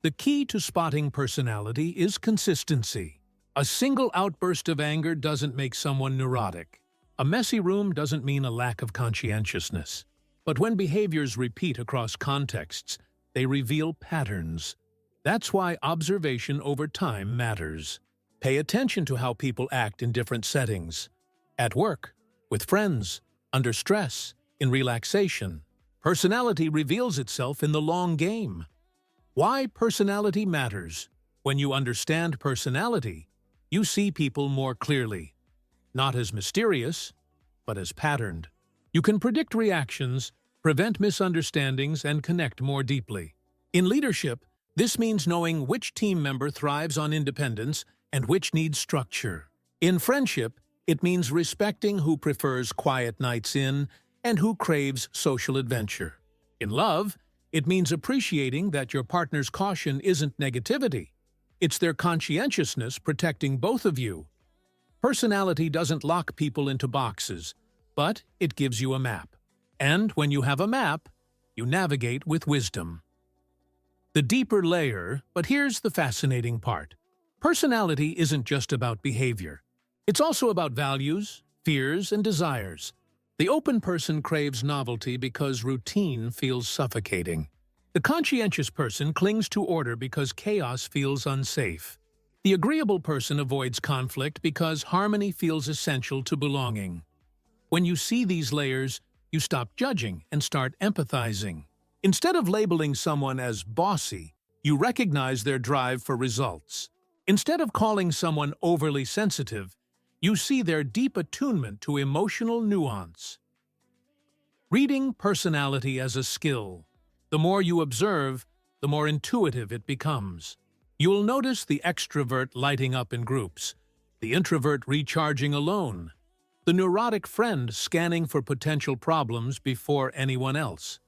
The key to spotting personality is consistency. A single outburst of anger doesn't make someone neurotic. A messy room doesn't mean a lack of conscientiousness. But when behaviors repeat across contexts, they reveal patterns. That's why observation over time matters. Pay attention to how people act in different settings. At work, with friends, under stress, in relaxation. Personality reveals itself in the long game. Why personality matters. When you understand personality, you see people more clearly. Not as mysterious, but as patterned. You can predict reactions, prevent misunderstandings, and connect more deeply. In leadership, this means knowing which team member thrives on independence and which needs structure. In friendship, it means respecting who prefers quiet nights in and who craves social adventure. In love, it means appreciating that your partner's caution isn't negativity. It's their conscientiousness protecting both of you. Personality doesn't lock people into boxes, but it gives you a map. And when you have a map, you navigate with wisdom. The deeper layer, but here's the fascinating part. Personality isn't just about behavior. It's also about values, fears, and desires. The open person craves novelty because routine feels suffocating. The conscientious person clings to order because chaos feels unsafe. The agreeable person avoids conflict because harmony feels essential to belonging. When you see these layers, you stop judging and start empathizing. Instead of labeling someone as bossy, you recognize their drive for results. Instead of calling someone overly sensitive, you see their deep attunement to emotional nuance. Reading personality as a skill. The more you observe, the more intuitive it becomes. You'll notice the extrovert lighting up in groups, the introvert recharging alone, the neurotic friend scanning for potential problems before anyone else.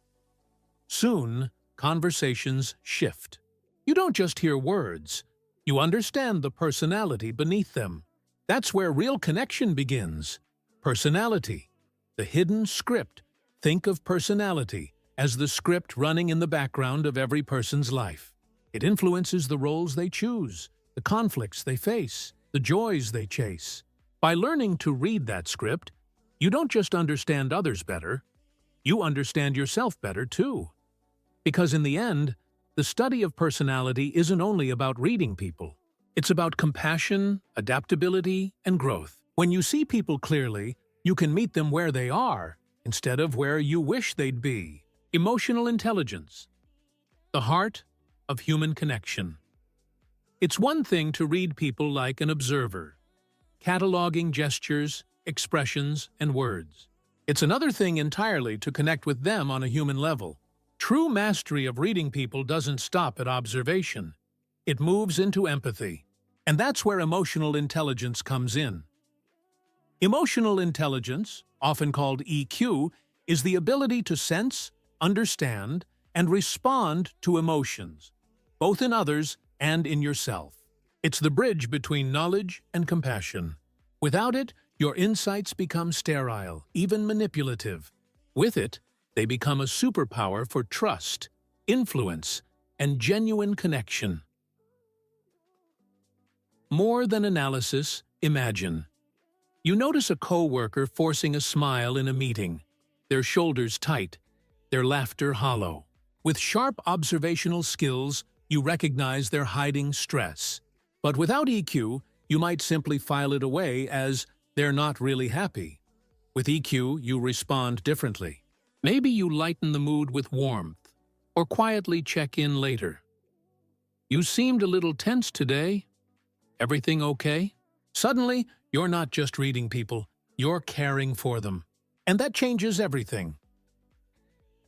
Soon, conversations shift. You don't just hear words, you understand the personality beneath them. That's where real connection begins. Personality, the hidden script. Think of personality as the script running in the background of every person's life. It influences the roles they choose, the conflicts they face, the joys they chase. By learning to read that script, you don't just understand others better, you understand yourself better too. Because in the end, the study of personality isn't only about reading people. It's about compassion, adaptability, and growth. When you see people clearly, you can meet them where they are, instead of where you wish they'd be. Emotional intelligence, the heart of human connection. It's one thing to read people like an observer, cataloging gestures, expressions, and words. It's another thing entirely to connect with them on a human level. True mastery of reading people doesn't stop at observation. It moves into empathy. And that's where emotional intelligence comes in. Emotional intelligence, often called EQ, is the ability to sense, understand, and respond to emotions, both in others and in yourself. It's the bridge between knowledge and compassion. Without it, your insights become sterile, even manipulative. With it, they become a superpower for trust, influence, and genuine connection. More than analysis, imagine. You notice a coworker forcing a smile in a meeting, their shoulders tight, their laughter hollow. With sharp observational skills, you recognize they're hiding stress. But without EQ, you might simply file it away as they're not really happy. With EQ, you respond differently. Maybe you lighten the mood with warmth, or quietly check in later. You seemed a little tense today. Everything okay? Suddenly, you're not just reading people, you're caring for them. And that changes everything.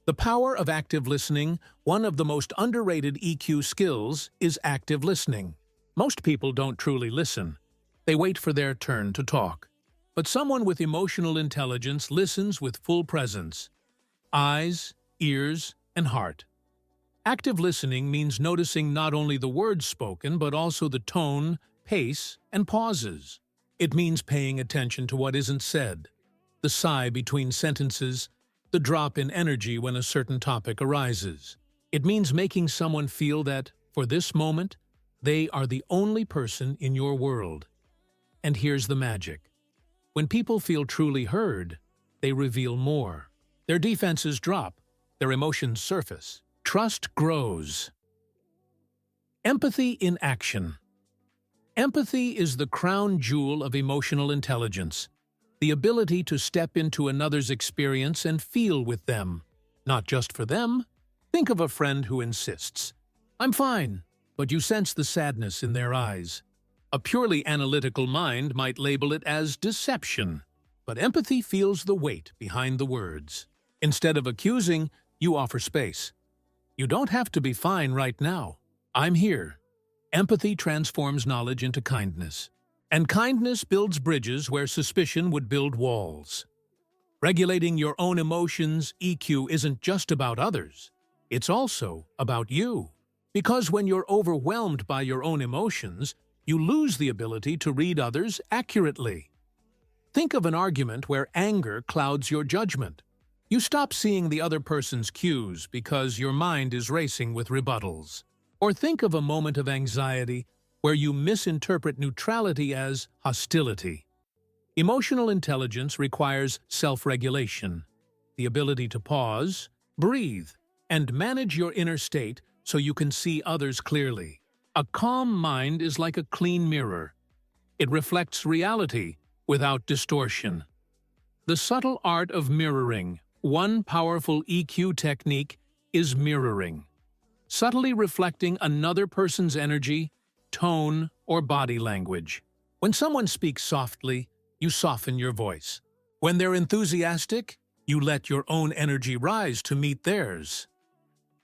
The power of active listening, one of the most underrated EQ skills, is active listening. Most people don't truly listen. They wait for their turn to talk. But someone with emotional intelligence listens with full presence. Eyes, ears, and heart. Active listening means noticing not only the words spoken, but also the tone, pace, and pauses. It means paying attention to what isn't said, the sigh between sentences, the drop in energy when a certain topic arises. It means making someone feel that, for this moment, they are the only person in your world. And here's the magic. When people feel truly heard, they reveal more. Their defenses drop, their emotions surface. Trust grows. Empathy in action. Empathy is the crown jewel of emotional intelligence, the ability to step into another's experience and feel with them, not just for them. Think of a friend who insists, "I'm fine," but you sense the sadness in their eyes. A purely analytical mind might label it as deception, but empathy feels the weight behind the words. Instead of accusing, you offer space. You don't have to be fine right now. I'm here. Empathy transforms knowledge into kindness. And kindness builds bridges where suspicion would build walls. Regulating your own emotions, EQ, isn't just about others. It's also about you. Because when you're overwhelmed by your own emotions, you lose the ability to read others accurately. Think of an argument where anger clouds your judgment. You stop seeing the other person's cues because your mind is racing with rebuttals. Or think of a moment of anxiety where you misinterpret neutrality as hostility. Emotional intelligence requires self-regulation, the ability to pause, breathe, and manage your inner state so you can see others clearly. A calm mind is like a clean mirror. It reflects reality without distortion. The subtle art of mirroring. One powerful EQ technique is mirroring. Subtly reflecting another person's energy, tone, or body language. When someone speaks softly, you soften your voice. When they're enthusiastic, you let your own energy rise to meet theirs.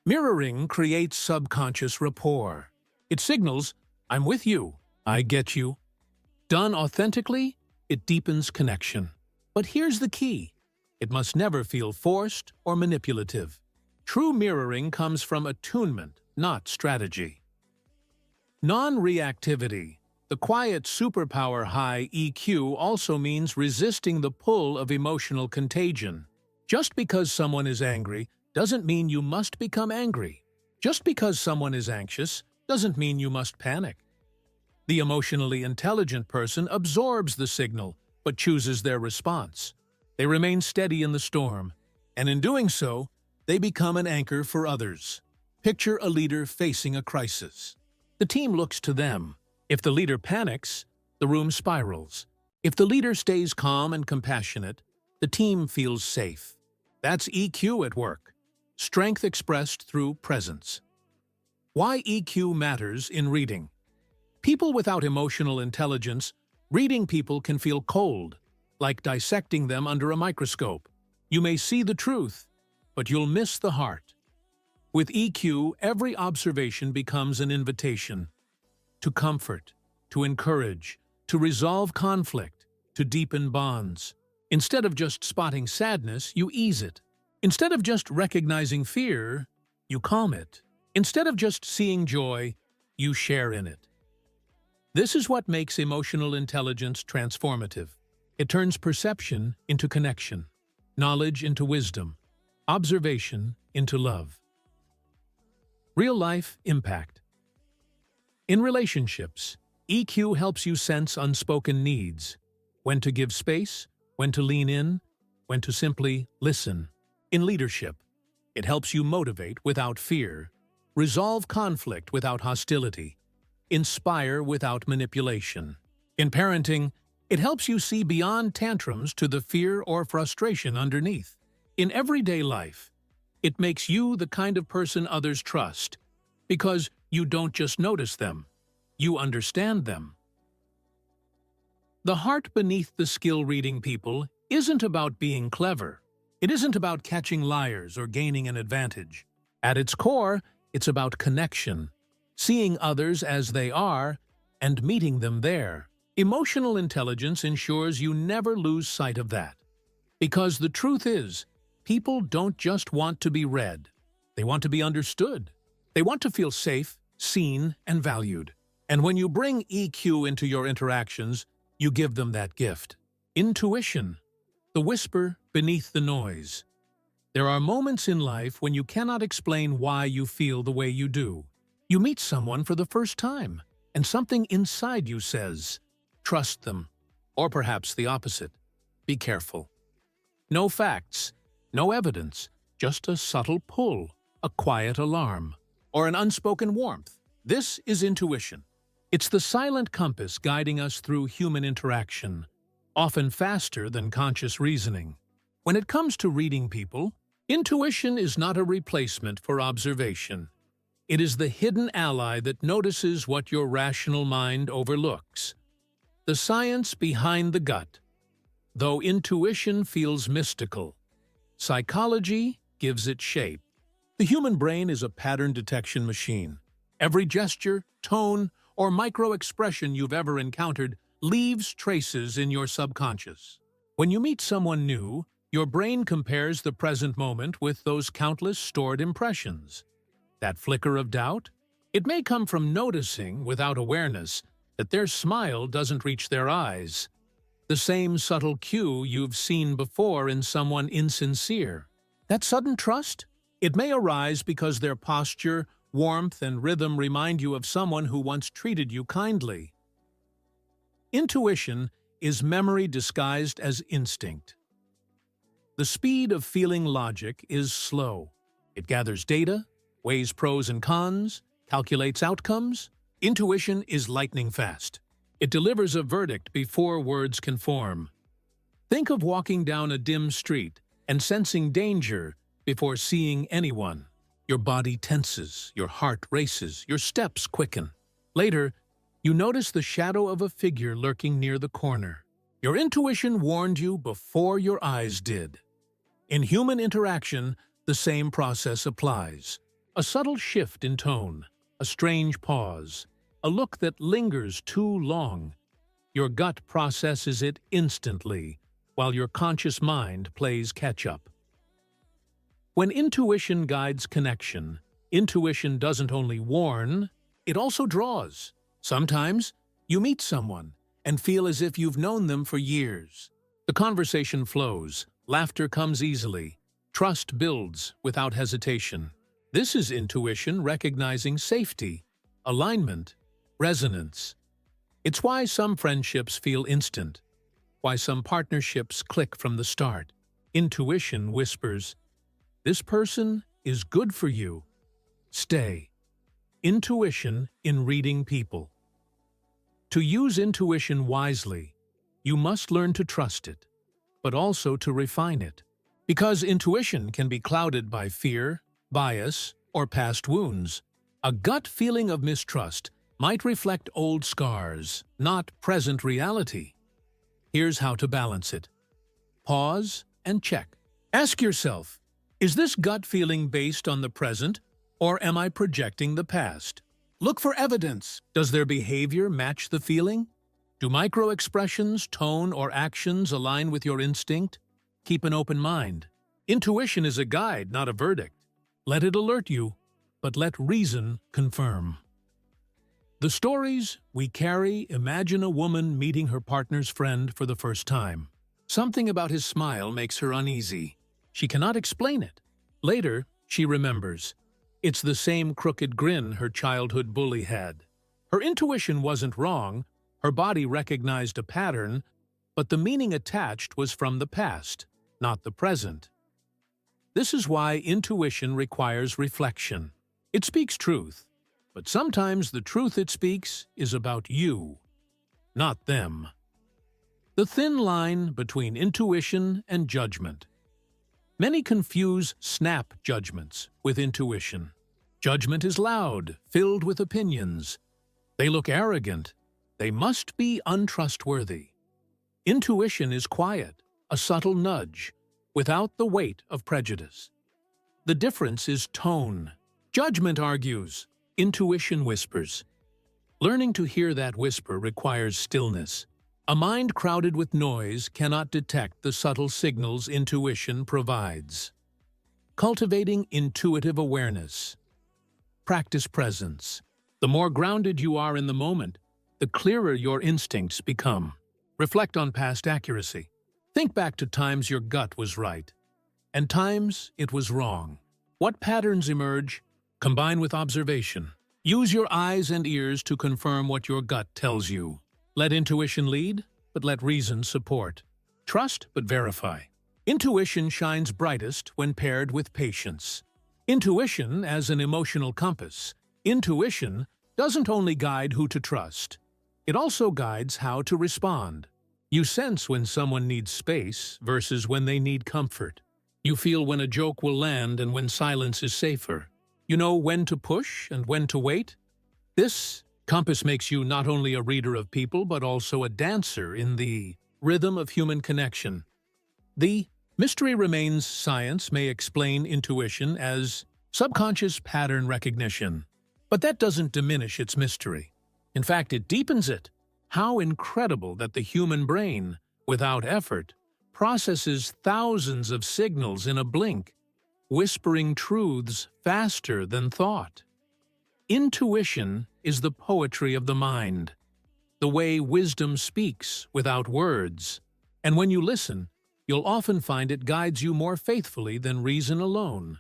Mirroring creates subconscious rapport. It signals, "I'm with you, I get you." Done authentically, it deepens connection. But here's the key. It must never feel forced or manipulative. True mirroring comes from attunement, not strategy. Non-reactivity. The quiet superpower high EQ also means resisting the pull of emotional contagion. Just because someone is angry doesn't mean you must become angry. Just because someone is anxious doesn't mean you must panic. The emotionally intelligent person absorbs the signal, but chooses their response. They remain steady in the storm, and in doing so, they become an anchor for others. Picture a leader facing a crisis. The team looks to them. If the leader panics, the room spirals. If the leader stays calm and compassionate, the team feels safe. That's EQ at work. Strength expressed through presence. Why EQ matters in reading. People without emotional intelligence, reading people can feel cold, like dissecting them under a microscope. You may see the truth, but you'll miss the heart. With EQ, every observation becomes an invitation to comfort, to encourage, to resolve conflict, to deepen bonds. Instead of just spotting sadness, you ease it. Instead of just recognizing fear, you calm it. Instead of just seeing joy, you share in it. This is what makes emotional intelligence transformative. It turns perception into connection, knowledge into wisdom, observation into love. Real-life impact. In relationships, EQ helps you sense unspoken needs, when to give space, when to lean in, when to simply listen. In leadership, it helps you motivate without fear, resolve conflict without hostility, inspire without manipulation. In parenting, it helps you see beyond tantrums to the fear or frustration underneath. In everyday life, it makes you the kind of person others trust, because you don't just notice them, you understand them. The heart beneath the skill-reading people isn't about being clever. It isn't about catching liars or gaining an advantage. At its core, it's about connection, seeing others as they are and meeting them there. Emotional intelligence ensures you never lose sight of that. Because the truth is, people don't just want to be read. They want to be understood. They want to feel safe, seen, and valued. And when you bring EQ into your interactions, you give them that gift. Intuition, the whisper beneath the noise. There are moments in life when you cannot explain why you feel the way you do. You meet someone for the first time, and something inside you says, trust them. Or perhaps the opposite. Be careful. No facts, no evidence, just a subtle pull, a quiet alarm, or an unspoken warmth. This is intuition. It's the silent compass guiding us through human interaction, often faster than conscious reasoning. When it comes to reading people, intuition is not a replacement for observation. It is the hidden ally that notices what your rational mind overlooks. The science behind the gut. Though intuition feels mystical, psychology gives it shape. The human brain is a pattern detection machine. Every gesture, tone, or microexpression you've ever encountered leaves traces in your subconscious. When you meet someone new, your brain compares the present moment with those countless stored impressions. That flicker of doubt? It may come from noticing, without awareness, that their smile doesn't reach their eyes. The same subtle cue you've seen before in someone insincere. That sudden trust? It may arise because their posture, warmth, and rhythm remind you of someone who once treated you kindly. Intuition is memory disguised as instinct. The speed of feeling logic is slow. It gathers data, weighs pros and cons, calculates outcomes. Intuition is lightning fast. It delivers a verdict before words can form. Think of walking down a dim street and sensing danger before seeing anyone. Your body tenses, your heart races, your steps quicken. Later, you notice the shadow of a figure lurking near the corner. Your intuition warned you before your eyes did. In human interaction, the same process applies. A subtle shift in tone, a strange pause, a look that lingers too long. Your gut processes it instantly, while your conscious mind plays catch-up. When intuition guides connection, intuition doesn't only warn, it also draws. Sometimes, you meet someone and feel as if you've known them for years. The conversation flows, laughter comes easily, Trust builds without hesitation. This is intuition recognizing safety, alignment, resonance. It's why some friendships feel instant, why some partnerships click from the start. Intuition whispers, "This person is good for you. Stay." Intuition in reading people. To use intuition wisely, you must learn to trust it, but also to refine it. Because intuition can be clouded by fear, bias, or past wounds. A gut feeling of mistrust might reflect old scars, not present reality. Here's how to balance it. Pause and check. Ask yourself, is this gut feeling based on the present, or am I projecting the past? Look for evidence. Does their behavior match the feeling? Do microexpressions, tone, or actions align with your instinct? Keep an open mind. Intuition is a guide, not a verdict. Let it alert you, but let reason confirm. The stories we carry. Imagine a woman meeting her partner's friend for the first time. Something about his smile makes her uneasy. She cannot explain it. Later, she remembers. It's the same crooked grin her childhood bully had. Her intuition wasn't wrong. Her body recognized a pattern, but the meaning attached was from the past, not the present. This is why intuition requires reflection. It speaks truth, but sometimes the truth it speaks is about you, not them. The thin line between intuition and judgment. Many confuse snap judgments with intuition. Judgment is loud, filled with opinions. They look arrogant. They must be untrustworthy. Intuition is quiet, a subtle nudge, without the weight of prejudice. The difference is tone. Judgment argues, intuition whispers. Learning to hear that whisper requires stillness. A mind crowded with noise cannot detect the subtle signals intuition provides. Cultivating intuitive awareness. Practice presence. The more grounded you are in the moment, the clearer your instincts become. Reflect on past accuracy. Think back to times your gut was right, and times it was wrong. What patterns emerge? Combine with observation. Use your eyes and ears to confirm what your gut tells you. Let intuition lead, but let reason support. Trust, but verify. Intuition shines brightest when paired with patience. Intuition as an emotional compass. Intuition doesn't only guide who to trust. It also guides how to respond. You sense when someone needs space versus when they need comfort. You feel when a joke will land and when silence is safer. You know when to push and when to wait. This compass makes you not only a reader of people but also a dancer in the rhythm of human connection. The mystery remains. Science may explain intuition as subconscious pattern recognition, but that doesn't diminish its mystery. In fact, it deepens it. How incredible that the human brain, without effort, processes thousands of signals in a blink, whispering truths faster than thought. Intuition is the poetry of the mind, the way wisdom speaks without words. And when you listen, you'll often find it guides you more faithfully than reason alone.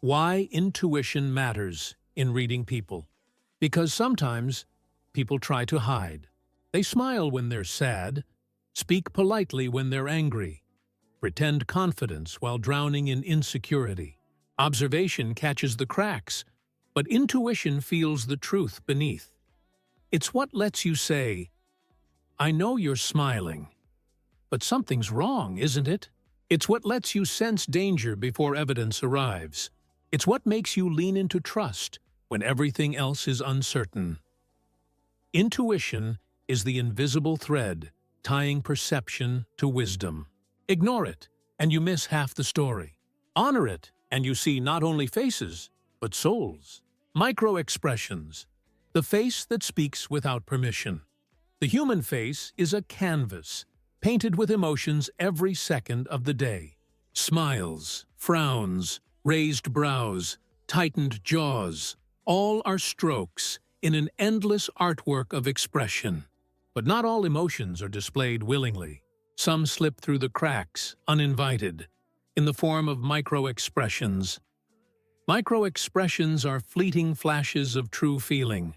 Why intuition matters in reading people. Because sometimes people try to hide. They smile when they're sad, speak politely when they're angry, pretend confidence while drowning in insecurity. Observation catches the cracks, but intuition feels the truth beneath. It's what lets you say, "I know you're smiling, but something's wrong, isn't it?" It's what lets you sense danger before evidence arrives. It's what makes you lean into trust when everything else is uncertain. Intuition is the invisible thread tying perception to wisdom. Ignore it, and you miss half the story. Honor it, and you see not only faces, but souls. Microexpressions. The face that speaks without permission. The human face is a canvas, painted with emotions every second of the day. Smiles, frowns, raised brows, tightened jaws, all are strokes in an endless artwork of expression. But not all emotions are displayed willingly. Some slip through the cracks, uninvited. in the form of microexpressions. Microexpressions are fleeting flashes of true feeling,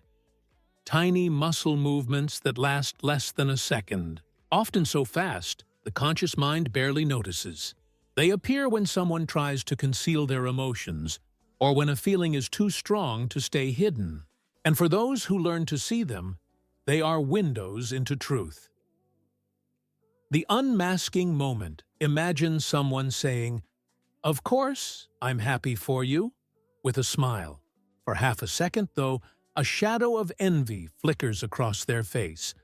tiny muscle movements that last less than a second, often so fast the conscious mind barely notices. They appear when someone tries to conceal their emotions, or when a feeling is too strong to stay hidden. And for those who learn to see them, they are windows into truth. The unmasking moment. Imagine someone saying, "Of course, I'm happy for you," with a smile. For half a second, though, a shadow of envy flickers across their face.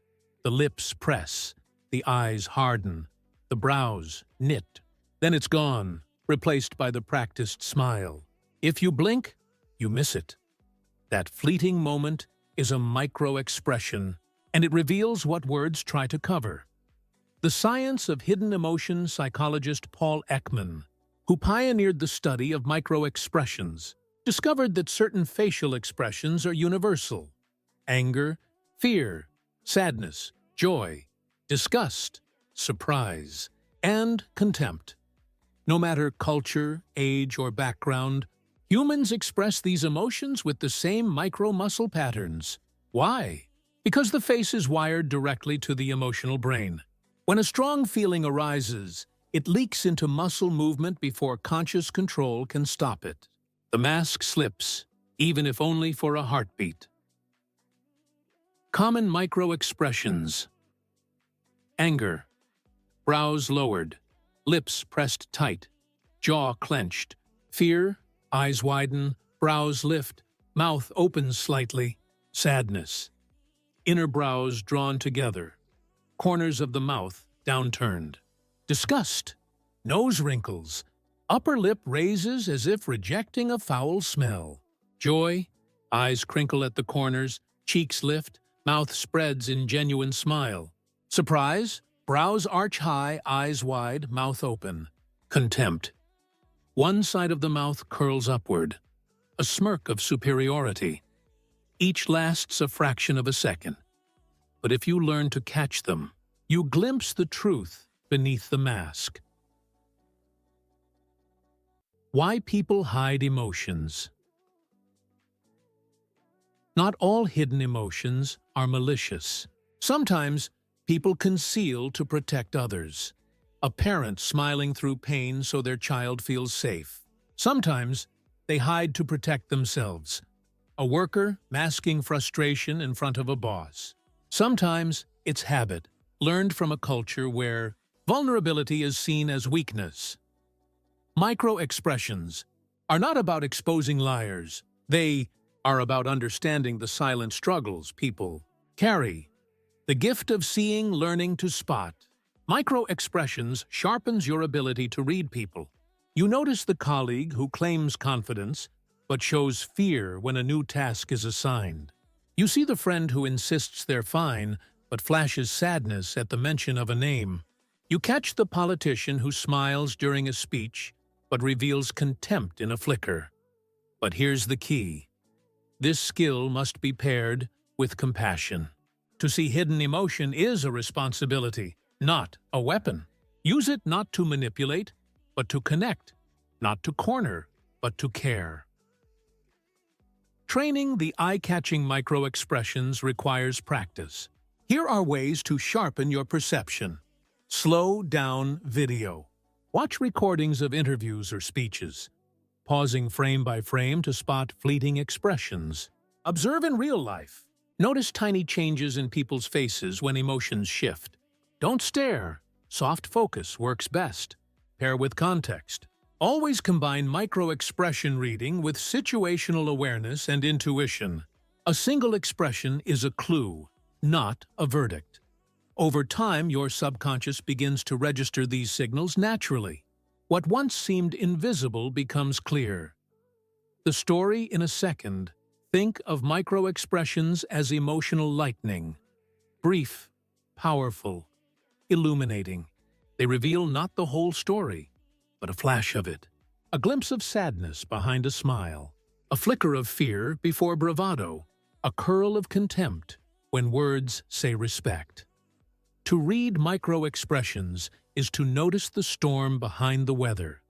The lips press, the eyes harden, the brows knit. Then it's gone, replaced by the practiced smile. If you blink, you miss it. That fleeting moment is a micro-expression, and it reveals what words try to cover. The science of hidden emotion psychologist Paul Ekman, who pioneered the study of micro-expressions, discovered that certain facial expressions are universal: anger, fear, sadness, joy, disgust, surprise, and contempt. No matter culture, age, or background, humans express these emotions with the same micro-muscle patterns. Why? Because the face is wired directly to the emotional brain. When a strong feeling arises, it leaks into muscle movement before conscious control can stop it. The mask slips, even if only for a heartbeat. Common micro-expressions: anger, brows lowered, lips pressed tight, jaw clenched; fear, eyes widen, brows lift, mouth opens slightly; sadness, inner brows drawn together, corners of the mouth downturned; disgust, nose wrinkles, upper lip raises as if rejecting a foul smell; joy, eyes crinkle at the corners, cheeks lift, mouth spreads in genuine smile; surprise, brows arch high, eyes wide, mouth open; contempt, one side of the mouth curls upward, a smirk of superiority. Each lasts a fraction of a second. But if you learn to catch them, you glimpse the truth beneath the mask. Why people hide emotions. Not all hidden emotions are malicious. Sometimes people conceal to protect others. A parent smiling through pain so their child feels safe. Sometimes they hide to protect themselves. A worker masking frustration in front of a boss. Sometimes it's habit, learned from a culture where vulnerability is seen as weakness. Micro-expressions are not about exposing liars. They are about understanding the silent struggles people carry. The gift of seeing, learning to spot. Micro-expressions sharpens your ability to read people. You notice the colleague who claims confidence but shows fear when a new task is assigned. You see the friend who insists they're fine but flashes sadness at the mention of a name. You catch the politician who smiles during a speech but reveals contempt in a flicker. But here's the key. This skill must be paired with compassion. To see hidden emotion is a responsibility, not a weapon. Use it not to manipulate, but to connect, not to corner, but to care. Training the eye-catching micro-expressions requires practice. Here are ways to sharpen your perception. Slow down video. Watch recordings of interviews or speeches, pausing frame by frame to spot fleeting expressions. Observe in real life. Notice tiny changes in people's faces when emotions shift. Don't stare. Soft focus works best. Pair with context. Always combine micro-expression reading with situational awareness and intuition. A single expression is a clue, not a verdict. Over time, your subconscious begins to register these signals naturally. What once seemed invisible becomes clear. The story in a second. Think of micro-expressions as emotional lightning. Brief, powerful, illuminating. They reveal not the whole story, but a flash of it. A glimpse of sadness behind a smile. A flicker of fear before bravado. A curl of contempt when words say respect. To read micro-expressions is to notice the storm behind the weather.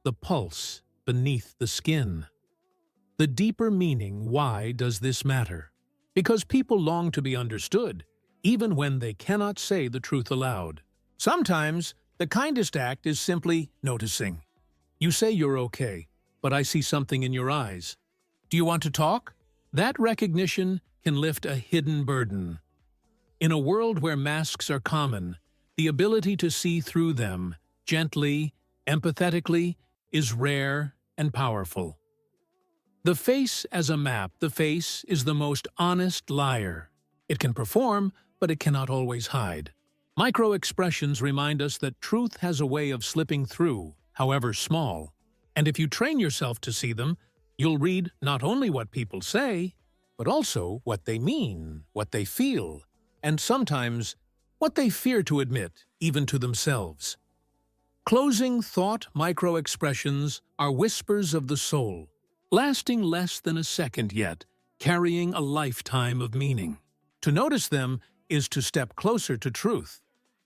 the pulse beneath the skin. The deeper meaning, why does this matter? Because people long to be understood, even when they cannot say the truth aloud. Sometimes, the kindest act is simply noticing. You say you're okay, but I see something in your eyes. Do you want to talk? That recognition can lift a hidden burden. In a world where masks are common, the ability to see through them, gently, empathetically, is rare and powerful. The face as a map, the face is the most honest liar. It can perform, but it cannot always hide. Microexpressions remind us that truth has a way of slipping through, however small. And if you train yourself to see them, you'll read not only what people say, but also what they mean, what they feel, and sometimes what they fear to admit, even to themselves. Closing thought microexpressions are whispers of the soul, lasting less than a second yet, carrying a lifetime of meaning. To notice them is to step closer to truth,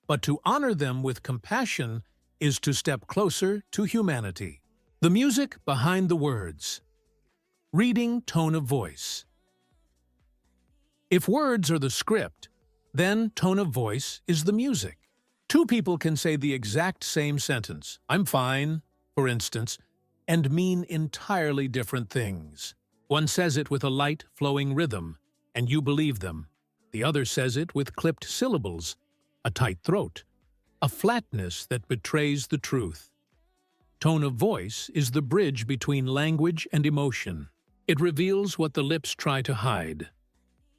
but to honor them with compassion is to step closer to humanity. The music behind the words. Reading tone of voice. If words are the script, then tone of voice is the music. Two people can say the exact same sentence, "I'm fine," for instance, and mean entirely different things. One says it with a light, flowing rhythm, and you believe them. The other says it with clipped syllables, a tight throat, a flatness that betrays the truth. Tone of voice is the bridge between language and emotion. It reveals what the lips try to hide,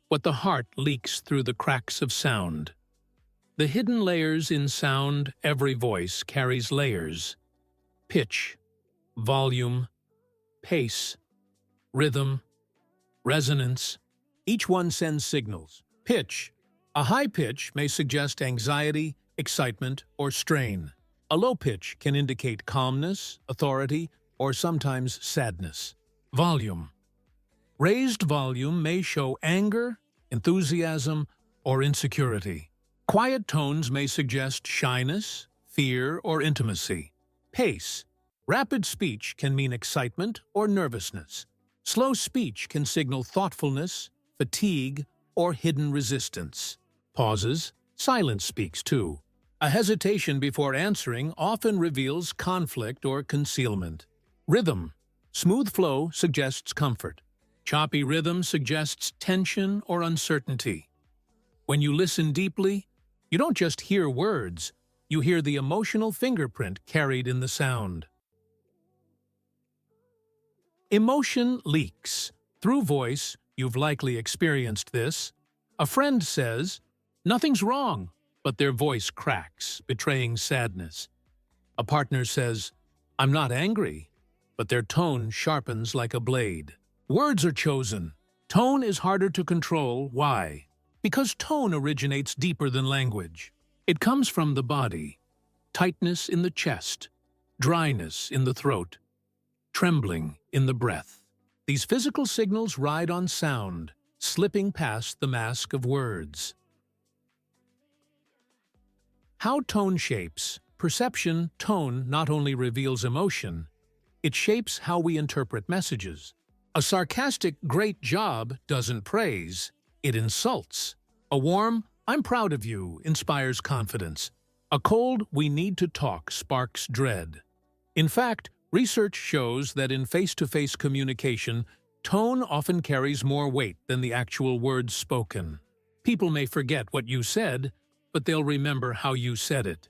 what the heart leaks through the cracks of sound. The hidden layers in sound, every voice carries layers. Pitch, volume, pace, rhythm, resonance. Each one sends signals. Pitch. A high pitch may suggest anxiety, excitement, or strain. A low pitch can indicate calmness, authority, or sometimes sadness. Volume. Raised volume may show anger, enthusiasm, or insecurity. Quiet tones may suggest shyness, fear, or intimacy. Pace. Rapid speech can mean excitement or nervousness. Slow speech can signal thoughtfulness, fatigue, or hidden resistance. Pauses. Silence speaks too. A hesitation before answering often reveals conflict or concealment. Rhythm. Smooth flow suggests comfort. Choppy rhythm suggests tension or uncertainty. When you listen deeply, you don't just hear words, you hear the emotional fingerprint carried in the sound. Emotion leaks. Through voice, you've likely experienced this. A friend says, "Nothing's wrong," but their voice cracks, betraying sadness. A partner says, "I'm not angry," but their tone sharpens like a blade. Words are chosen. Tone is harder to control. Why? Because tone originates deeper than language. It comes from the body. Tightness in the chest, dryness in the throat, trembling in the breath. These physical signals ride on sound, slipping past the mask of words. How tone shapes. Perception, tone not only reveals emotion, it shapes how we interpret messages. A sarcastic "great job" doesn't praise, it insults. A warm "I'm proud of you" inspires confidence. A cold "we need to talk" sparks dread. In fact, research shows that in face-to-face communication, tone often carries more weight than the actual words spoken. People may forget what you said, but they'll remember how you said it.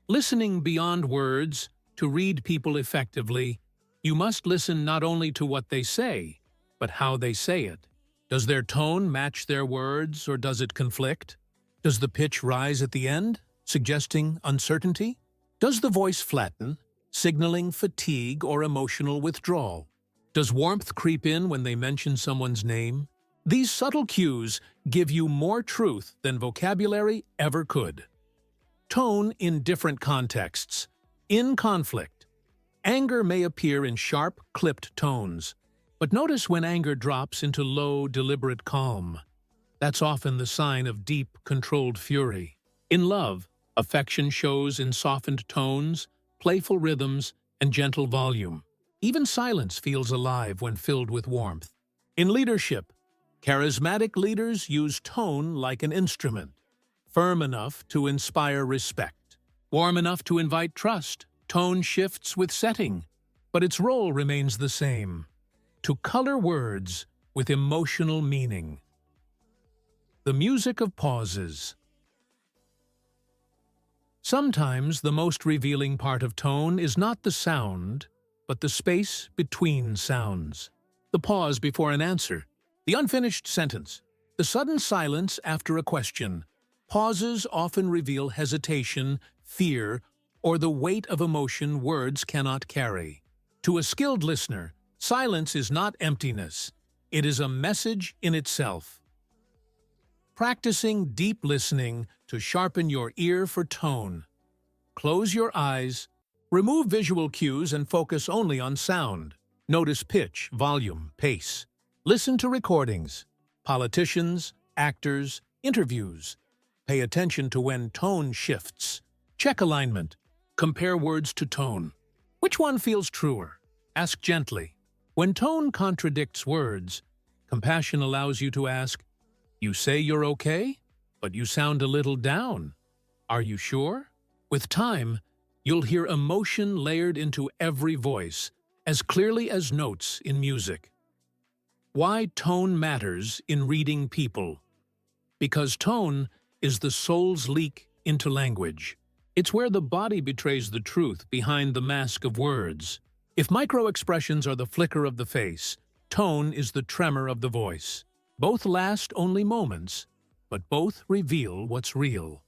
Listening beyond words, to read people effectively, you must listen not only to what they say, but how they say it. Does their tone match their words, or does it conflict? Does the pitch rise at the end, suggesting uncertainty? Does the voice flatten, signaling fatigue or emotional withdrawal? Does warmth creep in when they mention someone's name? These subtle cues give you more truth than vocabulary ever could. Tone in different contexts. In conflict, anger may appear in sharp, clipped tones. But notice when anger drops into low, deliberate calm. That's often the sign of deep, controlled fury. In love, affection shows in softened tones, playful rhythms, and gentle volume. Even silence feels alive when filled with warmth. In leadership, charismatic leaders use tone like an instrument, firm enough to inspire respect, warm enough to invite trust. Tone shifts with setting, but its role remains the same: to color words with emotional meaning. The music of pauses. Sometimes the most revealing part of tone is not the sound, but the space between sounds. The pause before an answer, the unfinished sentence, the sudden silence after a question. Pauses often reveal hesitation, fear, or the weight of emotion words cannot carry. To a skilled listener, silence is not emptiness. It is a message in itself. Practicing deep listening to sharpen your ear for tone. Close your eyes, remove visual cues, and focus only on sound. Notice pitch, volume, pace. Listen to recordings, politicians, actors, interviews. Pay attention to when tone shifts. Check alignment. Compare words to tone. Which one feels truer? Ask gently. When tone contradicts words, compassion allows you to ask, "You say you're okay, but you sound a little down. Are you sure?" With time, you'll hear emotion layered into every voice, as clearly as notes in music. Why tone matters in reading people. Because tone is the soul's leak into language. It's where the body betrays the truth behind the mask of words. If microexpressions are the flicker of the face, tone is the tremor of the voice. Both last only moments, but both reveal what's real.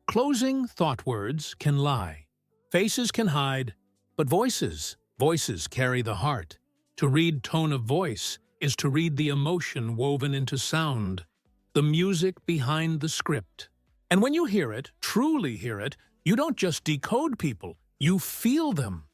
Closing thought words can lie. Faces can hide, but voices carry the heart. To read tone of voice is to read the emotion woven into sound, the music behind the script. And when you hear it, truly hear it, you don't just decode people, you feel them.